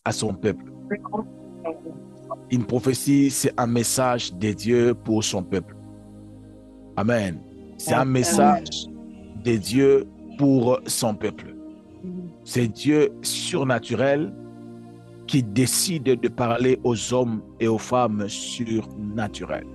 à son peuple. Une prophétie, c'est un message de Dieu pour son peuple. Amen. C'est un message de Dieu pour son peuple. C'est Dieu surnaturel qui décide de parler aux hommes et aux femmes surnaturels.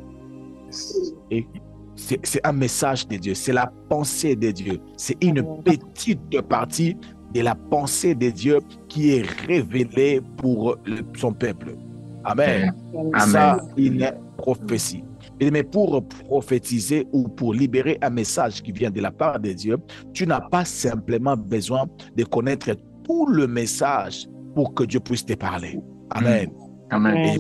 Et c'est un message de Dieu, c'est la pensée de Dieu. C'est une petite partie de la pensée de Dieu qui est révélée pour son peuple. Amen. Ça, une prophétie. Mais pour prophétiser ou pour libérer un message qui vient de la part de Dieu, tu n'as pas simplement besoin de connaître tout le message pour que Dieu puisse te parler. Amen. Et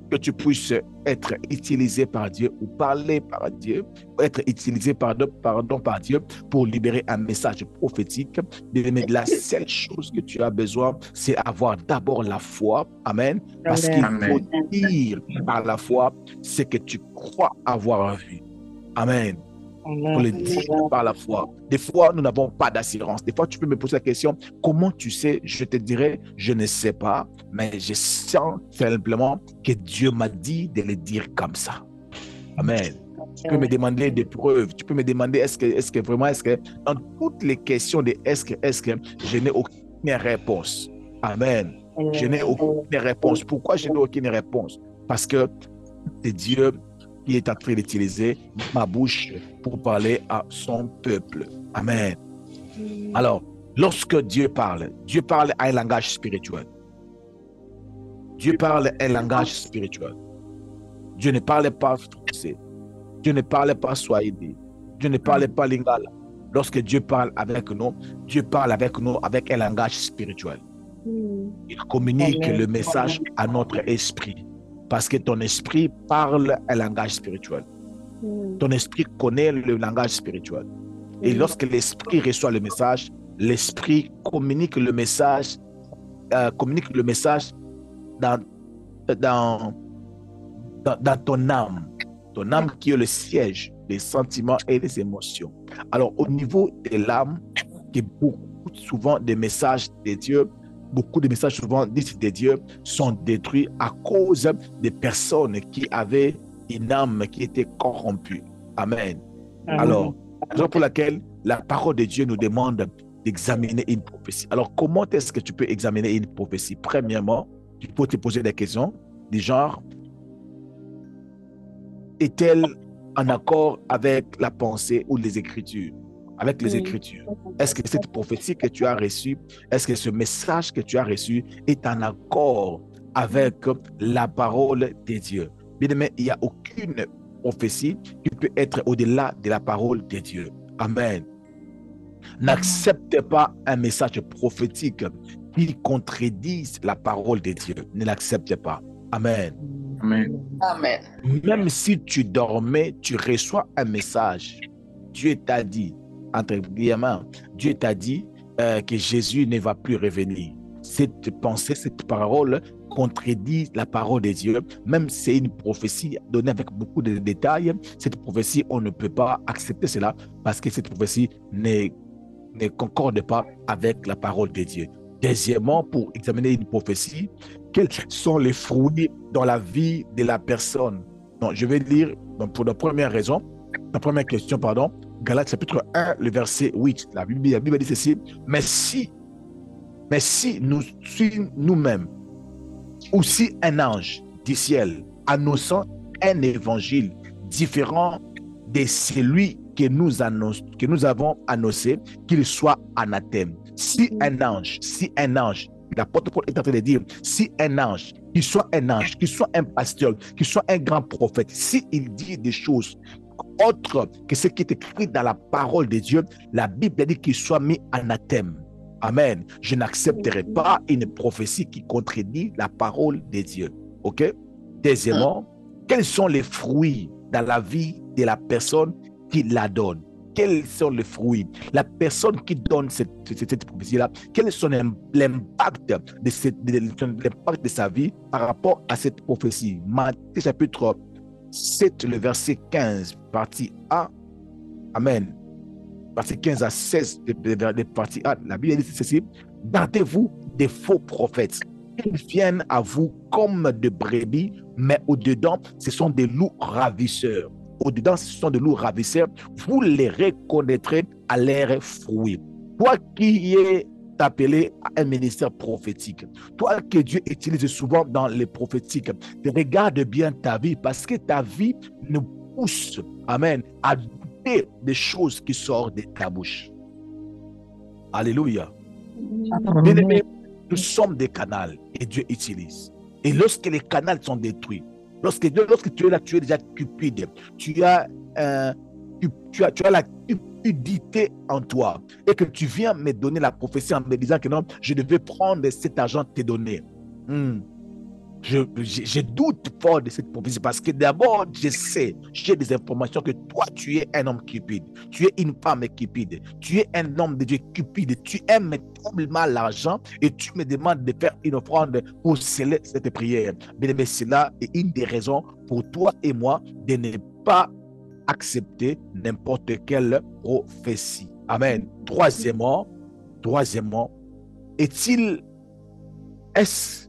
que tu puisses être utilisé par Dieu ou parler par Dieu, être utilisé par Dieu pour libérer un message prophétique. Mais la seule chose que tu as besoin, c'est avoir d'abord la foi. Amen. Parce qu'il faut dire par la foi ce que tu crois avoir vu. Amen. Pour le dire par la foi. Des fois, nous n'avons pas d'assurance. Des fois, tu peux me poser la question, comment tu sais? Je te dirais, je ne sais pas, mais je sens simplement que Dieu m'a dit de le dire comme ça. Amen. Tu peux me demander des preuves. Tu peux me demander, est-ce que vraiment, dans toutes les questions de est-ce que, je n'ai aucune réponse. Amen. Je n'ai aucune réponse. Pourquoi je n'ai aucune réponse? Parce que c'est Dieu qui est en train d'utiliser ma bouche pour parler à son peuple. Amen. Alors, lorsque Dieu parle à un langage spirituel. Dieu parle un langage spirituel. Dieu ne parle pas français. Dieu ne parle pas swahili. Dieu ne parle pas lingala. Lorsque Dieu parle avec nous avec un langage spirituel. Il communique le message à notre esprit. Parce que ton esprit parle un langage spirituel. Ton esprit connaît le langage spirituel. Et lorsque l'esprit reçoit le message, l'esprit communique le message dans ton âme. Ton âme qui est le siège des sentiments et des émotions. Alors, au niveau de l'âme, qui est beaucoup souvent des messages de Dieu, beaucoup de messages souvent dits de Dieu sont détruits à cause des personnes qui avaient une âme qui était corrompue. Amen. Alors, la raison pour laquelle la parole de Dieu nous demande d'examiner une prophétie. Alors, comment est-ce que tu peux examiner une prophétie? Premièrement, tu peux te poser des questions du genre, est-elle en accord avec la pensée ou les Écritures? Avec les Écritures. Est-ce que cette prophétie que tu as reçue, est-ce que ce message que tu as reçu est en accord avec la parole de Dieu? Bien aimé, il n'y a aucune prophétie qui peut être au-delà de la parole de Dieu. Amen. N'accepte pas un message prophétique qui contredise la parole de Dieu. Ne l'accepte pas. Amen. Amen. Amen. Même si tu dormais, tu reçois un message. Dieu t'a dit, entre guillemets, Dieu t'a dit que Jésus ne va plus revenir. Cette pensée, cette parole contredit la parole de Dieu. Même si c'est une prophétie donnée avec beaucoup de détails, cette prophétie, on ne peut pas accepter cela parce que cette prophétie ne concorde pas avec la parole de Dieu. Deuxièmement, pour examiner une prophétie, quels sont les fruits dans la vie de la personne? Donc, je vais lire pour la première raison, la première question, pardon, Galates chapitre 1, le verset 8. La Bible dit ceci, mais si nous-mêmes, ou si un ange du ciel annonçant un évangile différent de celui que nous avons annoncé, qu'il soit anathème. Si un ange, l'apôtre Paul est en train de dire, si un ange, qu'il soit un pasteur, qu'il soit un grand prophète, s'il dit des choses autres que ce qui est écrit dans la parole de Dieu, la Bible dit qu'il soit mis anathème. Amen. Je n'accepterai pas une prophétie qui contredit la parole de Dieu. OK? Deuxièmement, quels sont les fruits dans la vie de la personne qui la donne? Quels sont les fruits? La personne qui donne cette prophétie-là, quel est l'impact de sa vie par rapport à cette prophétie? Matthieu chapitre 7, le verset 15, partie A. Amen. Verset 15 à 16 de partie A. La Bible dit ceci, gardez-vous des faux prophètes Ils viennent à vous comme de brebis, mais au-dedans, ce sont des loups ravisseurs. Au-dedans, ce sont des loups ravisseurs. Vous les reconnaîtrez à leurs fruits. Toi qui es appelé à un ministère prophétique, toi que Dieu utilise souvent dans les prophétiques, regarde bien ta vie parce que ta vie nous pousse, amen, à douter des choses qui sortent de ta bouche. Alléluia. Bien-aimés, nous sommes des canaux et Dieu utilise. Et lorsque les canaux sont détruits, lorsque tu es là, tu es déjà cupide, tu as la cupidité en toi et que tu viens me donner la prophétie en me disant que non, je devais prendre cet argent te donner. Je doute fort de cette prophétie parce que d'abord, j'ai des informations que toi, tu es un homme cupide, tu es une femme cupide, tu es un homme de Dieu cupide, tu aimes terriblement l'argent et tu me demandes de faire une offrande pour sceller cette prière. Mais cela est une des raisons pour toi et moi de ne pas accepter n'importe quelle prophétie. Amen. Troisièmement, est-ce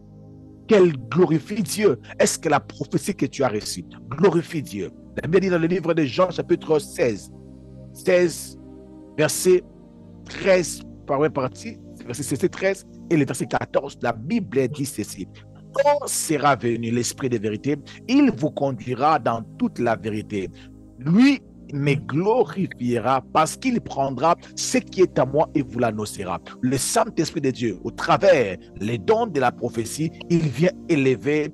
qu'elle glorifie Dieu? Est-ce que la prophétie que tu as reçue glorifie Dieu? La Bible dit dans le livre de Jean, chapitre 16, verset 13, par une partie, verset 13 et le verset 14, la Bible dit ceci. Quand sera venu l'Esprit de vérité, il vous conduira dans toute la vérité. Lui me glorifiera parce qu'il prendra ce qui est à moi et vous l'annoncera. Le Saint-Esprit de Dieu, au travers les dons de la prophétie, il vient élever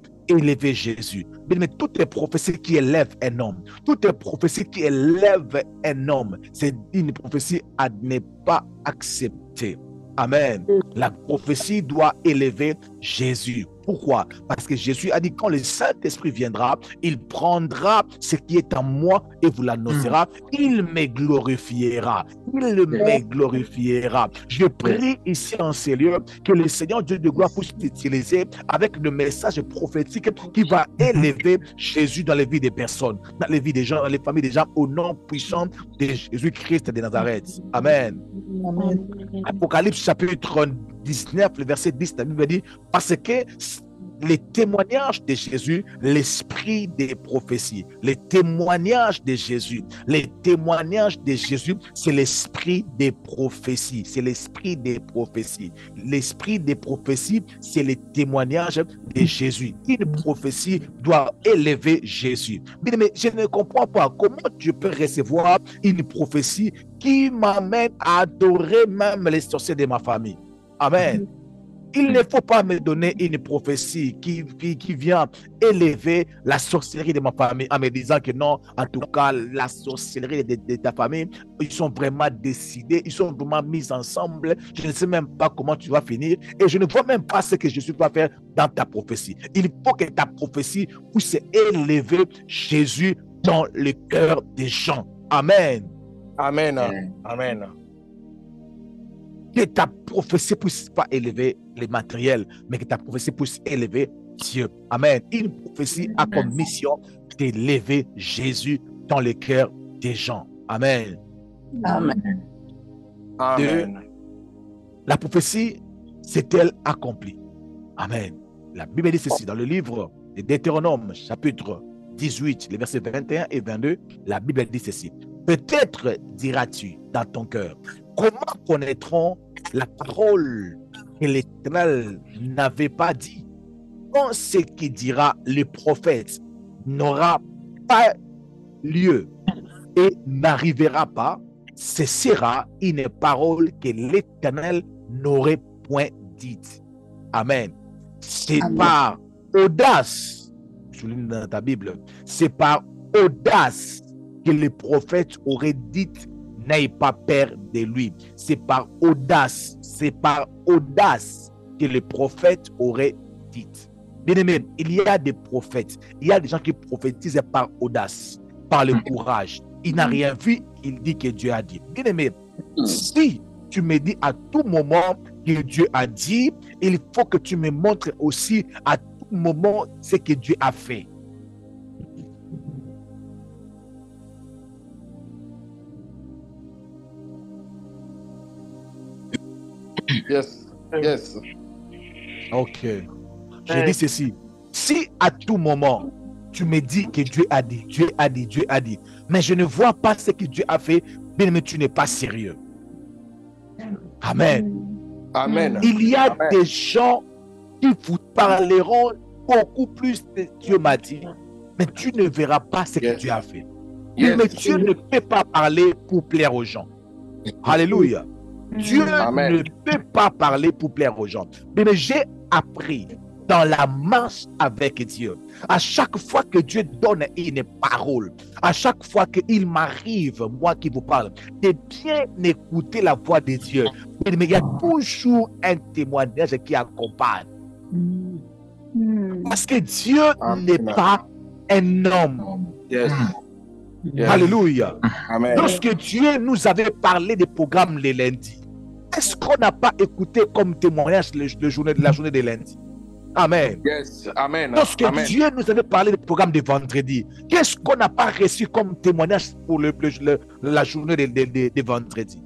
Jésus. Mais toutes les prophéties qui élèvent un homme, toutes les prophéties qui élèvent un homme, c'est une prophétie à ne pas accepter. Amen. La prophétie doit élever Jésus. Pourquoi? Parce que Jésus a dit quand le Saint-Esprit viendra, il prendra ce qui est en moi et vous l'annoncera. Il me glorifiera. Il me glorifiera. Je prie ici en ces lieux que le Seigneur Dieu de gloire puisse t'utiliser avec le message prophétique qui va élever Jésus dans les vies des personnes, dans les vies des gens, dans les familles des gens, au nom puissant de Jésus-Christ de Nazareth. Amen. Amen. Apocalypse chapitre 19, le verset 10, la Bible dit, parce que les témoignages de Jésus, l'esprit des prophéties, les témoignages de Jésus, c'est l'esprit des prophéties, c'est l'esprit des prophéties. L'esprit des prophéties, c'est les témoignages de Jésus. Une prophétie doit élever Jésus. Mais je ne comprends pas comment tu peux recevoir une prophétie qui m'amène à adorer même les sorciers de ma famille. Amen. Il ne faut pas me donner une prophétie qui vient élever la sorcellerie de ma famille en me disant que non, en tout cas, la sorcellerie de ta famille, ils sont vraiment décidés, ils sont vraiment mis ensemble. Je ne sais même pas comment tu vas finir et je ne vois même pas ce que je suis pas faire dans ta prophétie. Il faut que ta prophétie puisse élever Jésus dans le cœur des gens. Amen. Amen. Amen. Que ta prophétie puisse pas élever les matériels, mais que ta prophétie puisse élever Dieu. Amen. Une prophétie a comme mission d'élever Jésus dans le cœur des gens. Amen. Amen. Amen. La prophétie s'est-elle accomplie? Amen. La Bible dit ceci dans le livre de Deutéronome, chapitre 18, les versets 21 et 22. La Bible dit ceci. Peut-être diras-tu dans ton cœur, comment connaîtrons la parole que l'Éternel n'avait pas dit? Quand ce qui dira le prophète n'aura pas lieu et n'arrivera pas, ce sera une parole que l'Éternel n'aurait point dite. Amen. C'est par audace, je souligne dans ta Bible, c'est par audace que le prophète aurait dit n'aie pas peur de lui. C'est par audace que le prophète aurait dit. Bien aimé, il y a des prophètes, il y a des gens qui prophétisent par audace, par le courage. Il n'a rien vu, il dit que Dieu a dit. Bien aimé, si tu me dis à tout moment que Dieu a dit, il faut que tu me montres aussi à tout moment ce que Dieu a fait. Yes. Ok. Je dis ceci. Si à tout moment, tu me dis que Dieu a dit, Dieu a dit, Dieu a dit, mais je ne vois pas ce que Dieu a fait, bien aimé, tu n'es pas sérieux. Amen. Amen. Il y a Amen. des gens qui vous parleront beaucoup plus de Dieu m'a dit, mais tu ne verras pas ce que Dieu a fait. Yes. Mais Dieu ne peut pas parler pour plaire aux gens. Alléluia. Dieu Amen. ne peut pas parler pour plaire aux gens. Mais j'ai appris dans la marche avec Dieu, à chaque fois que Dieu donne une parole, à chaque fois qu'il m'arrive, moi qui vous parle, de bien écouter la voix de Dieu. Mais il y a toujours un témoignage qui accompagne. Parce que Dieu n'est pas un homme. Yes. Yes. Alléluia. Amen. Lorsque Dieu nous avait parlé des programmes les lundis, est-ce qu'on n'a pas écouté comme témoignage la journée de lundi? Amen. Yes. Amen. Lorsque Amen. Dieu nous avait parlé des programmes de vendredi, qu'est-ce qu'on n'a pas reçu comme témoignage pour la journée de vendredi?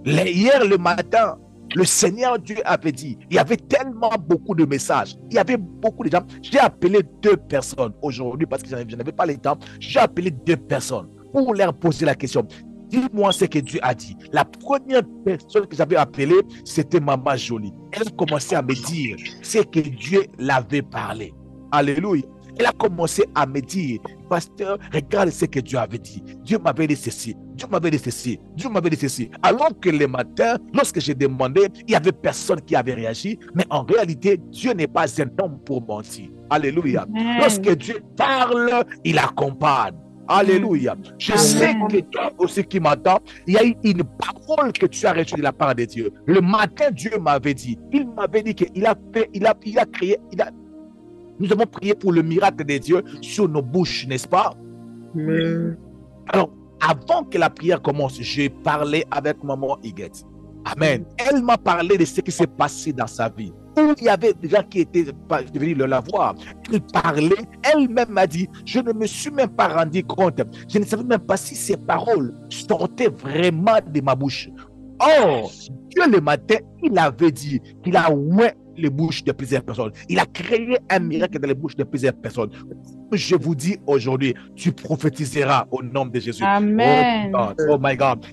Hier le matin, le Seigneur Dieu avait dit, il y avait tellement beaucoup de messages, il y avait beaucoup de gens. J'ai appelé 2 personnes aujourd'hui parce que je n'avais pas le temps. J'ai appelé 2 personnes pour leur poser la question. Dis-moi ce que Dieu a dit. La première personne que j'avais appelée, c'était Maman Jolie. Elle commençait à me dire ce que Dieu l'avait parlé. Alléluia. Elle a commencé à me dire, pasteur, regarde ce que Dieu avait dit. Dieu m'avait dit ceci, Dieu m'avait dit ceci, Dieu m'avait dit ceci. Alors que le matin, lorsque j'ai demandé, il n'y avait personne qui avait réagi. Mais en réalité, Dieu n'est pas un homme pour mentir. Alléluia. Lorsque Dieu parle, il accompagne. Alléluia. Je sais que toi aussi qui m'entends, il y a eu une parole que tu as reçue de la part de Dieu. Le matin, Dieu m'avait dit, il m'avait dit qu'il a fait, il a créé, nous avons prié pour le miracle de Dieu sur nos bouches, n'est-ce pas? Alors, avant que la prière commence, j'ai parlé avec maman Higuette. Amen. Elle m'a parlé de ce qui s'est passé dans sa vie. Il y avait des gens qui étaient venus la voir. Elle parlait, elle-même m'a dit, je ne me suis même pas rendu compte. Je ne savais même pas si ces paroles sortaient vraiment de ma bouche. Or, Dieu le matin, il avait dit qu'il a ouvert les bouches de plusieurs personnes. Il a créé un miracle dans les bouches de plusieurs personnes. Je vous dis aujourd'hui, tu prophétiseras au nom de Jésus. Amen. Oh my God.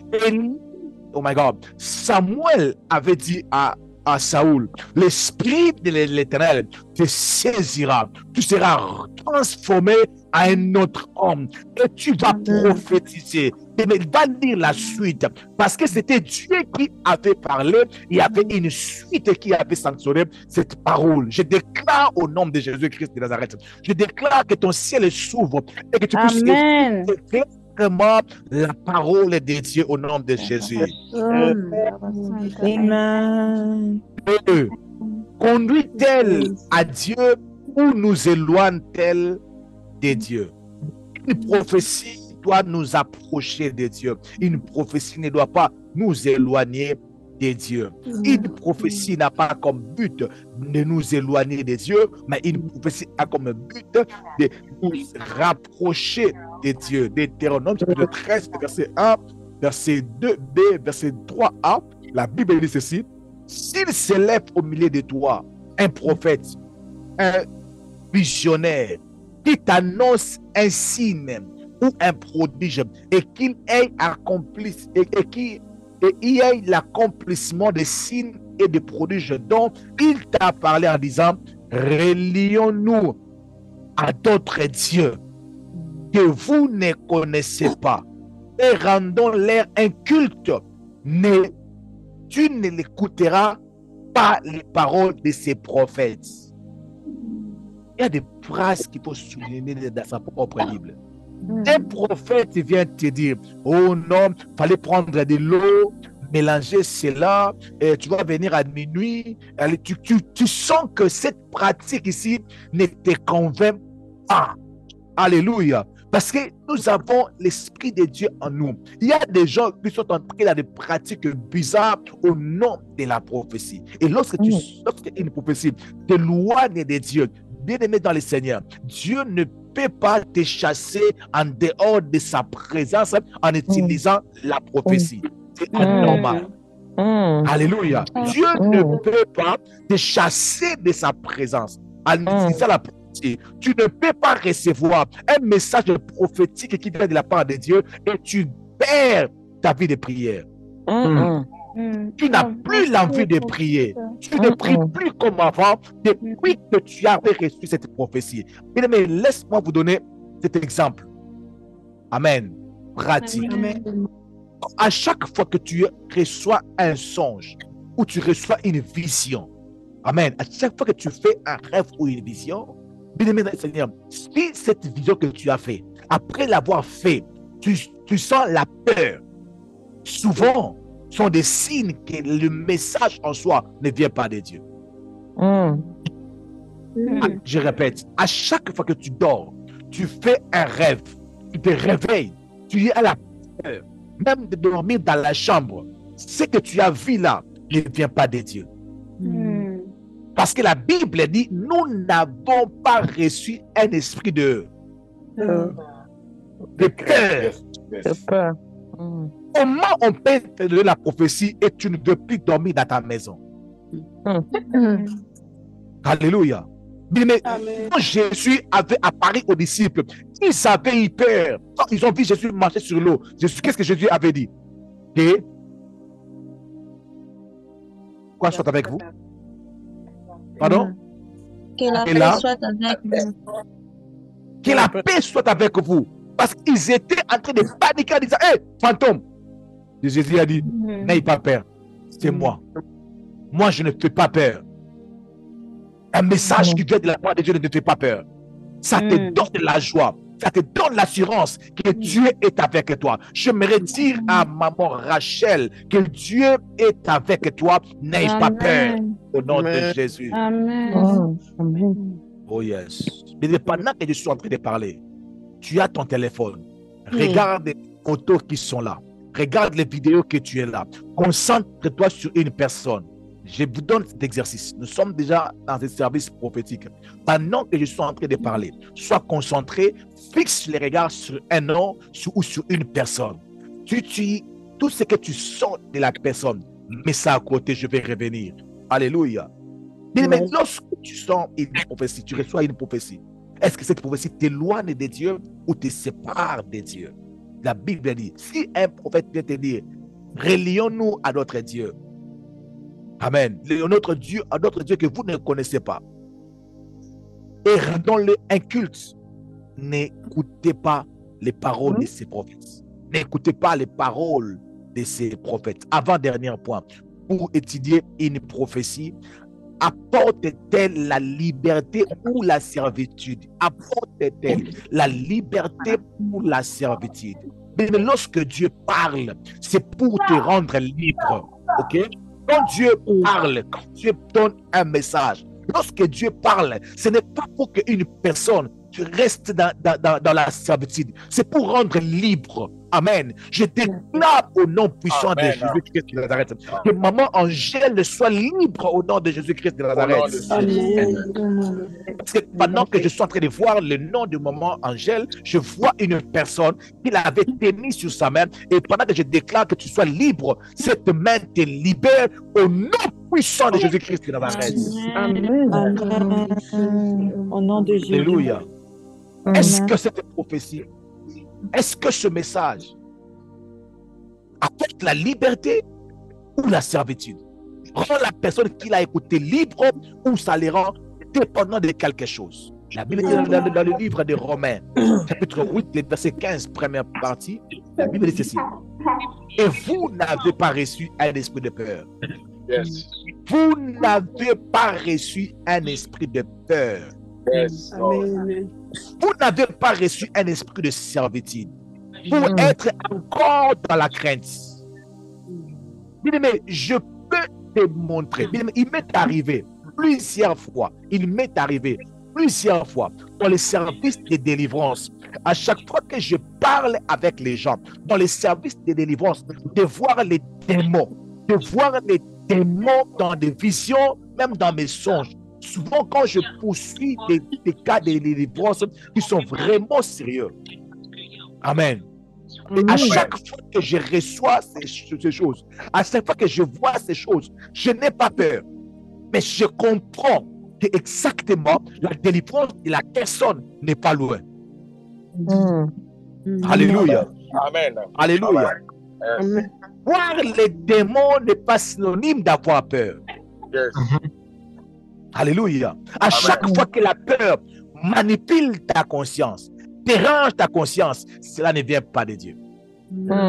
Oh my God. Samuel avait dit à Saoul, l'esprit de l'Éternel te saisira, tu seras transformé en un autre homme et tu vas prophétiser. Et il va lire la suite parce que c'était Dieu qui avait parlé. Il y avait une suite qui avait sanctionné cette parole. Je déclare au nom de Jésus-Christ de Nazareth, je déclare que ton ciel s'ouvre et que tu puisses déclarer vraiment la parole de Dieu au nom de Jésus. Amen. Conduit-elle à Dieu ou nous éloigne-t-elle de Dieu? Une prophétie doit nous approcher de Dieu. Une prophétie ne doit pas nous éloigner de Dieu. Une prophétie n'a pas comme but de nous éloigner de Dieu, mais une prophétie a comme but de nous rapprocher de Dieu. Deutéronome chapitre 13, verset 1, verset 2b, verset 3a, la Bible dit ceci: s'il s'élève au milieu de toi un prophète, un visionnaire, qui t'annonce un signe ou un prodige, et qu'il ait accompli, et il y ait l'accomplissement des signes et des prodiges dont il t'a parlé en disant, relions-nous à d'autres dieux que vous ne connaissez pas et rendons-leur un culte. Tu ne l'écouteras pas les paroles de ces prophètes. Il y a des phrases qu'il faut souligner dans sa propre Bible. Un prophète vient te dire, oh non, il fallait prendre de l'eau, mélanger cela, et tu vas venir à minuit. Tu sens que cette pratique ici ne te convainc pas. Alléluia. Parce que nous avons l'Esprit de Dieu en nous. Il y a des gens qui sont entrés dans des pratiques bizarres au nom de la prophétie. Et lorsque une prophétie t'éloigne de Dieu, bien-aimé dans le Seigneur, Dieu ne peut pas te chasser en dehors de sa présence en utilisant la prophétie. C'est anormal. Alléluia. Dieu ne peut pas te chasser de sa présence. en utilisant la prophétie. Tu ne peux pas recevoir un message prophétique qui vient de la part de Dieu et tu perds ta vie de prière. Tu n'as plus l'envie de prier. Tu ne pries plus comme avant depuis que tu avais reçu cette prophétie. Mais laisse-moi vous donner cet exemple. Amen. Pratique. Amen. À chaque fois que tu reçois un songe ou tu reçois une vision, amen, à chaque fois que tu fais un rêve ou une vision, bien-aimé dans le Seigneur, si cette vision que tu as fait, après l'avoir fait, tu sens la peur, souvent, sont des signes que le message en soi ne vient pas de Dieu. Je répète, à chaque fois que tu dors, tu fais un rêve, tu te réveilles, tu es à la peur, même de dormir dans la chambre. Ce que tu as vu là ne vient pas de Dieu. Parce que la Bible dit, nous n'avons pas reçu un esprit de peur. Comment on peut te donner la prophétie et tu ne veux plus dormir dans ta maison? Alléluia. Mais quand Jésus avait apparu aux disciples, ils avaient eu peur. Quand ils ont vu Jésus marcher sur l'eau, qu'est-ce que Jésus avait dit? Que quoi soit avec vous? Pardon? Que la paix soit avec vous. Que la paix soit avec vous. Parce qu'ils étaient en train de paniquer en disant, hé, fantôme. Jésus a dit, n'ayez pas peur. C'est moi. Moi, je ne fais pas peur. Un message qui vient de la part de Dieu ne te fait pas peur. Ça te donne la joie. Ça te donne l'assurance que Dieu est avec toi. J'aimerais dire à maman Rachel que Dieu est avec toi. N'aie pas peur. Au nom de Jésus. Amen. Oh yes. Mais pendant que je suis en train de parler, tu as ton téléphone. Regarde les photos qui sont là. Regarde les vidéos que tu es là. Concentre-toi sur une personne. Je vous donne cet exercice. Nous sommes déjà dans un service prophétique. Pendant que je suis en train de parler, sois concentré, fixe les regards sur un nom ou sur une personne. Tout ce que tu sens de la personne, mets ça à côté, je vais revenir. Alléluia. Mais lorsque tu sens une prophétie, tu reçois une prophétie, est-ce que cette prophétie t'éloigne de Dieu ou te sépare de Dieu? La Bible dit, si un prophète vient te dire, relions-nous à notre Dieu. Amen. Notre Dieu, à notre Dieu que vous ne connaissez pas. Et rendons-le un culte. N'écoutez pas les paroles de ces prophètes. N'écoutez pas les paroles de ces prophètes. Avant-dernier point, pour étudier une prophétie, apporte-t-elle la liberté ou la servitude? Apporte-t-elle la liberté ou la servitude? Mais lorsque Dieu parle, c'est pour te rendre libre. Ok? Quand Dieu parle, quand Dieu donne un message, lorsque Dieu parle, ce n'est pas pour qu'une personne reste dans la servitude. C'est pour rendre libre. Amen. Je déclare au nom puissant de Jésus-Christ de Nazareth que maman Angèle soit libre au nom de Jésus-Christ de Nazareth. Parce que pendant que je suis en train de voir le nom de maman Angèle, je vois une personne qui l'avait tenue sur sa main. Et pendant que je déclare que tu sois libre, cette main te libère au nom puissant de Jésus-Christ de Nazareth. Amen. Au nom de Jésus. Alléluia. Est-ce que cette prophétie, est-ce que ce message apporte la liberté ou la servitude? Rend la personne qui l'a écouté libre ou ça les rend dépendant de quelque chose? La Bible dit dans le livre de Romains, chapitre 8, le verset 15, première partie, la Bible dit ceci. Et vous n'avez pas reçu un esprit de peur. Yes. Vous n'avez pas reçu un esprit de peur. Yes. Amen. Vous n'avez pas reçu un esprit de servitude pour être encore dans la crainte. Mais je peux te montrer. Il m'est arrivé plusieurs fois. Dans les services de délivrance. À chaque fois que je parle avec les gens, dans les services de délivrance, de voir les démons, dans des visions, même dans mes songes. Souvent, quand je poursuis des cas de délivrance qui sont vraiment sérieux. Amen. Et à chaque fois que je reçois ces choses, à chaque fois que je vois ces choses, je n'ai pas peur. Mais je comprends que exactement la délivrance de la personne n'est pas loin. Alléluia. Amen. Alléluia. Yes. Voir les démons n'est pas synonyme d'avoir peur. Yes. Alléluia. À chaque fois que la peur manipule ta conscience, dérange ta conscience, cela ne vient pas de Dieu. Même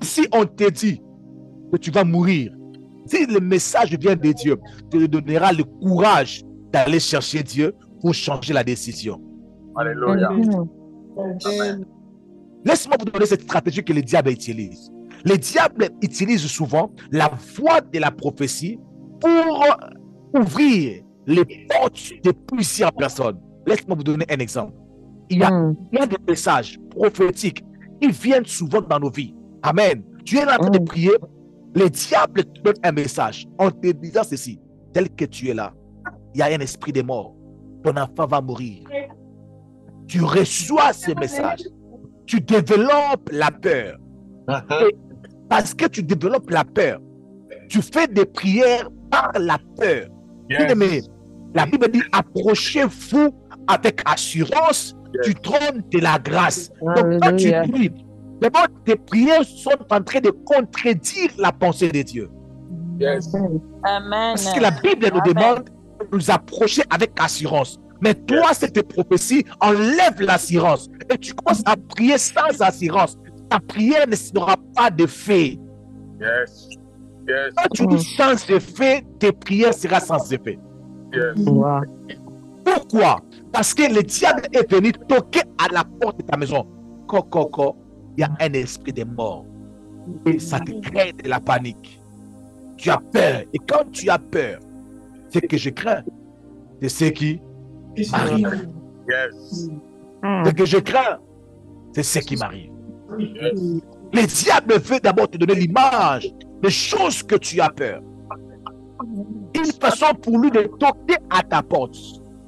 si on te dit que tu vas mourir, si le message vient de Dieu, tu te donneras le courage d'aller chercher Dieu pour changer la décision. Alléluia. Laisse-moi vous donner cette stratégie que le diable utilise. Le diable utilise souvent la voix de la prophétie pour ouvrir les portes de plusieurs personnes. Laisse-moi vous donner un exemple. Il y a des messages prophétiques qui viennent souvent dans nos vies. Amen. Tu es en train de prier, le diable te donne un message en te disant ceci: tel que tu es là, il y a un esprit de mort. Ton enfant va mourir. Tu reçois ce message. Tu développes la peur. Et parce que tu développes la peur, tu fais des prières par la peur. Bien-aimé, la Bible dit: approchez-vous avec assurance du trône de la grâce. Donc, quand tu pries, d'abord, tes prières sont en train de contredire la pensée de Dieu. Yes. Amen. Parce que la Bible nous demande de nous approcher avec assurance. Mais toi, cette prophétie enlève l'assurance. Et tu commences à prier sans assurance. Ta prière n'aura pas d'effet. Yes. Yes. Quand tu dis sans effet, tes prières seront sans effet. Yes. Pourquoi? Parce que le diable est venu toquer à la porte de ta maison. Coco, il y a un esprit de mort. Et ça te crée de la panique. Tu as peur. Et quand tu as peur, ce que je crains, c'est ce qui m'arrive. Yes. Ce que je crains, c'est ce qui m'arrive. Yes. Le diable veut d'abord te donner l'image des choses que tu as peur. Une façon pour lui de toquer à ta porte.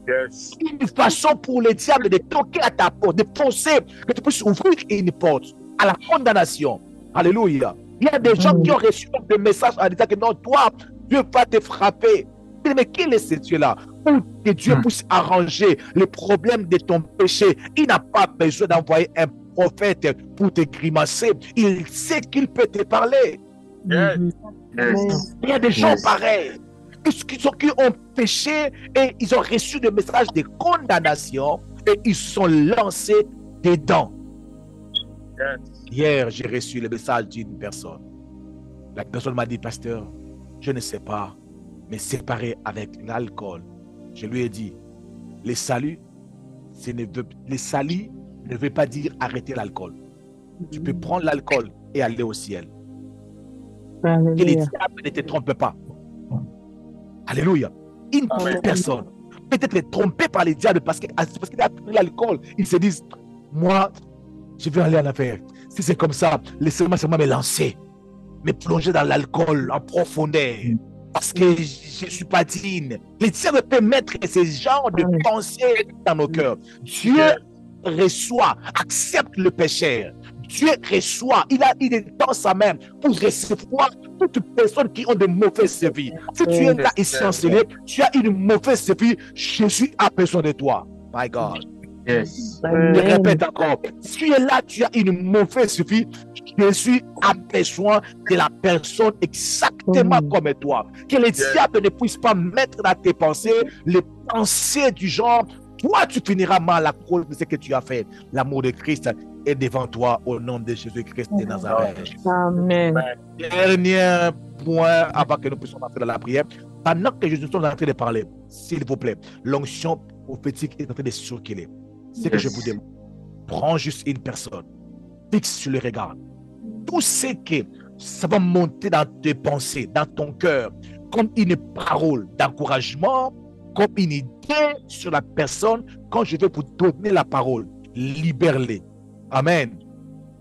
Yes. Une façon pour le diable de toquer à ta porte, de penser que tu puisses ouvrir une porte à la condamnation. Alléluia. Il y a des gens qui ont reçu des messages en disant que non, toi, Dieu va te frapper. Mais quel est ce Dieu-là? Pour que Dieu puisse arranger les problèmes de ton péché, il n'a pas besoin d'envoyer un prophète pour te grimacer. Il sait qu'il peut te parler. Yes. Il y a des gens pareils qui ont péché et ils ont reçu des messages de condamnation et ils sont lancés dedans. Yes. Hier, j'ai reçu le message d'une personne. La personne m'a dit: pasteur, je ne sais pas me séparer avec l'alcool. Je lui ai dit: le salut ne veut pas dire arrêter l'alcool. Tu peux prendre l'alcool et aller au ciel. Que les diables ne te trompent pas. Alléluia. Une personne peut être trompée par les diables parce qu'il a pris l'alcool. Ils se disent: moi, je vais aller en affaire. Si c'est comme ça, laissez-moi seulement me lancer, me plonger dans l'alcool en profondeur. Parce que je ne suis pas digne. Les diables peuvent mettre ce genre de pensée dans nos cœurs. Dieu reçoit, accepte le péché. Dieu reçoit, il est dans sa main pour recevoir toutes personnes qui ont de mauvaises vies. Si tu es là ici enseigné, tu as une mauvaise vie, Jésus a besoin de toi. My God. Yes. Je répète encore, si tu es là, tu as une mauvaise vie, Jésus a besoin de la personne exactement comme toi. Que les diables ne puissent pas mettre dans tes pensées les pensées du genre: toi, tu finiras mal à cause de ce que tu as fait. L'amour de Christ est devant toi au nom de Jésus-Christ de Nazareth. Amen. Dernier point avant que nous puissions entrer dans la prière. Pendant que je suis en train de parler, s'il vous plaît, l'onction prophétique est en train de circuler. C'est que je vous demande: prends juste une personne, fixe sur le regard. Tout ce que ça va monter dans tes pensées, dans ton cœur, comme une parole d'encouragement, comme une idée sur la personne, quand je vais vous donner la parole, libère-les. Amen.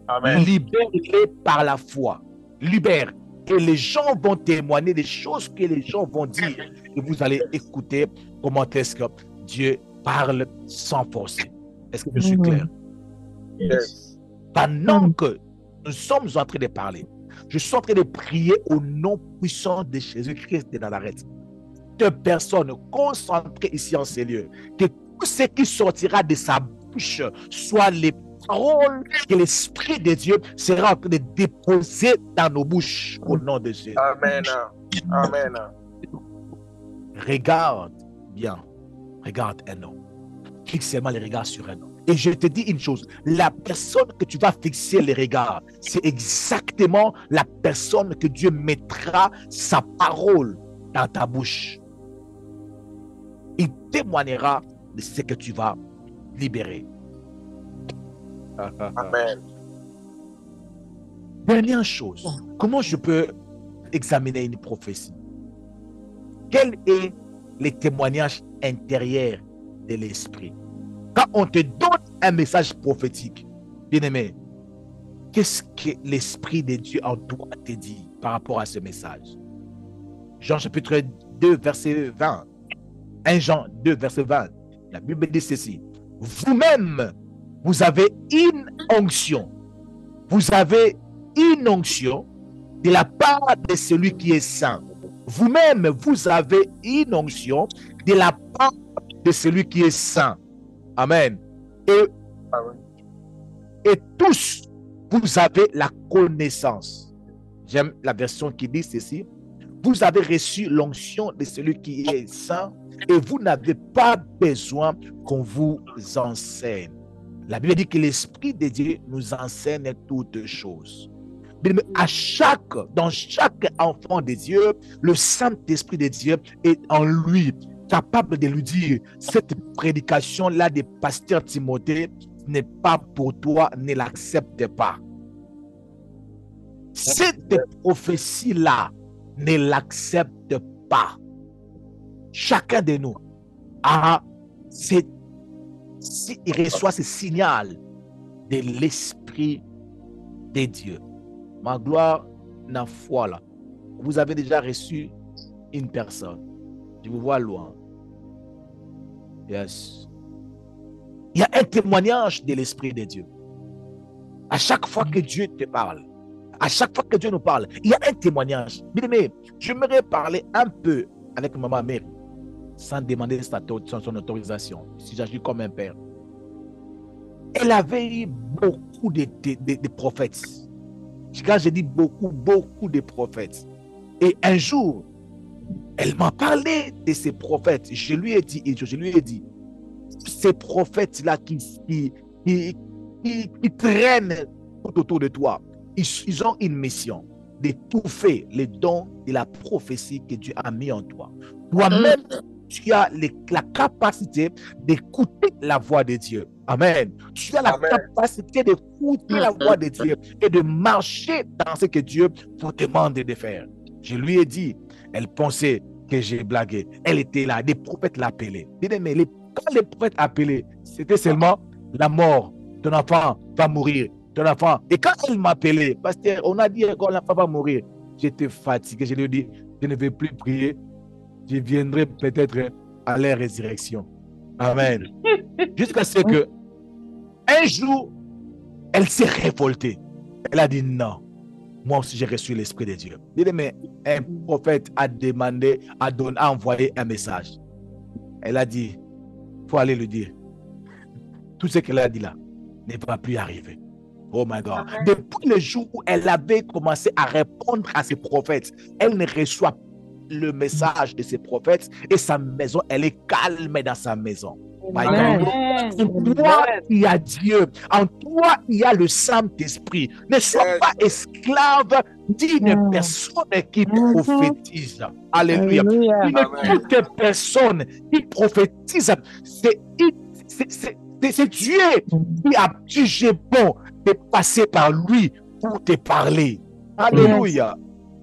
Amen. Libère-les par la foi. Libère. Et les gens vont témoigner des choses que les gens vont dire. Et vous allez écouter comment est-ce que Dieu parle sans forcer. Est-ce que je suis clair? Yes. Pendant que nous sommes en train de parler, je suis en train de prier au nom puissant de Jésus-Christ de Nazareth. personnes concentrées ici en ces lieux, que tout ce qui sortira de sa bouche soit les paroles que l'Esprit de Dieu sera en train de déposer dans nos bouches au nom de Jésus. Amen. Amen. Regarde bien, regarde un homme. Fixe seulement les regards sur un homme. Et je te dis une chose, la personne que tu vas fixer les regards, c'est exactement la personne que Dieu mettra sa parole dans ta bouche. Il témoignera de ce que tu vas libérer. Amen. Dernière chose, comment je peux examiner une prophétie? Quel est le témoignage intérieur de l'esprit? Quand on te donne un message prophétique, bien-aimé, qu'est-ce que l'Esprit de Dieu en toi te dit par rapport à ce message? Jean chapitre 2, verset 20. 1 Jean 2, verset 20. La Bible dit ceci. Vous-même, vous avez une onction. Vous avez une onction de la part de celui qui est saint. Vous-même, vous avez une onction de la part de celui qui est saint. Amen. Et tous, vous avez la connaissance. J'aime la version qui dit ceci. Vous avez reçu l'onction de celui qui est saint et vous n'avez pas besoin qu'on vous enseigne. La Bible dit que l'Esprit de Dieu nous enseigne toutes choses. Mais dans chaque enfant de Dieu, le Saint-Esprit de Dieu est en lui, capable de lui dire, cette prédication-là de pasteur Timothée n'est pas pour toi, ne l'accepte pas. Cette prophétie-là, ne l'accepte pas. Chacun de nous il reçoit ce signal de l'Esprit de Dieu. Ma gloire n'a foi là. Vous avez déjà reçu une personne. Je vous vois loin. Yes. Il y a un témoignage de l'Esprit de Dieu. À chaque fois que Dieu te parle, à chaque fois que Dieu nous parle, il y a un témoignage. Mais j'aimerais parler un peu avec maman Mary, sans demander son autorisation, si j'agis comme un père. Elle avait eu beaucoup de prophètes. Quand je dis beaucoup de prophètes. Et un jour, elle m'a parlé de ces prophètes. Je lui ai dit, ces prophètes-là qui traînent tout autour de toi, ils ont une mission d'étouffer les dons de la prophétie que Dieu a mis en toi. Toi-même, tu as la capacité d'écouter la voix de Dieu. Amen. Tu as la capacité d'écouter la voix de Dieu et de marcher dans ce que Dieu vous demande de faire. Je lui ai dit, elle pensait que j'ai blagué. Elle était là, des prophètes l'appelaient. Mais quand les prophètes appelaient, c'était seulement la mort. Ton enfant va mourir. Ton enfant. Et quand elle m'appelait, pasteur, on a dit que l'enfant va mourir. J'étais fatigué. Je lui ai dit, je ne vais plus prier. Je viendrai peut-être à la résurrection. Amen. Jusqu'à ce que un jour, elle s'est révoltée. Elle a dit non. Moi aussi, j'ai reçu l'Esprit de Dieu. Mais un prophète a demandé, a envoyé un message. Elle a dit, il faut aller lui dire. Tout ce qu'elle a dit là ne va plus arriver. Oh my God. Depuis le jour où elle avait commencé à répondre à ces prophètes, elle ne reçoit le message de ces prophètes et sa maison, elle est calme dans sa maison. Amen. En toi, il y a Dieu. En toi, il y a le Saint-Esprit. Ne sois pas esclave d'une personne qui prophétise. Alléluia. Toute personne qui prophétise, c'est Dieu qui a jugé bon de passer par lui pour te parler. Alléluia.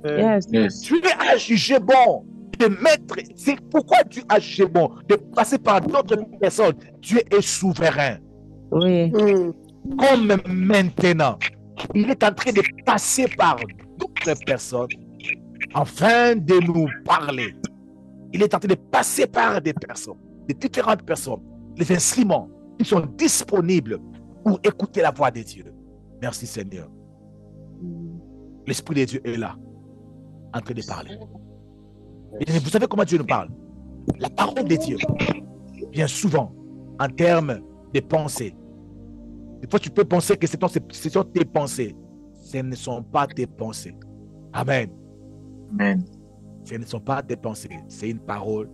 Yes. Tu as jugé bon de mettre, c'est pourquoi tu as jugé bon de passer par d'autres personnes. Dieu est souverain. Oui. Comme maintenant, il est en train de passer par d'autres personnes afin de nous parler. Il est en train de passer par des personnes, de différentes personnes, les instruments qui sont disponibles pour écouter la voix de Dieu. Merci Seigneur. L'Esprit de Dieu est là, en train de parler. Et vous savez comment Dieu nous parle? La parole de Dieu, bien souvent, en termes de pensée. Des fois, tu peux penser que ce sont tes pensées. Ce ne sont pas tes pensées. Amen. Amen. Ce ne sont pas tes pensées. C'est une parole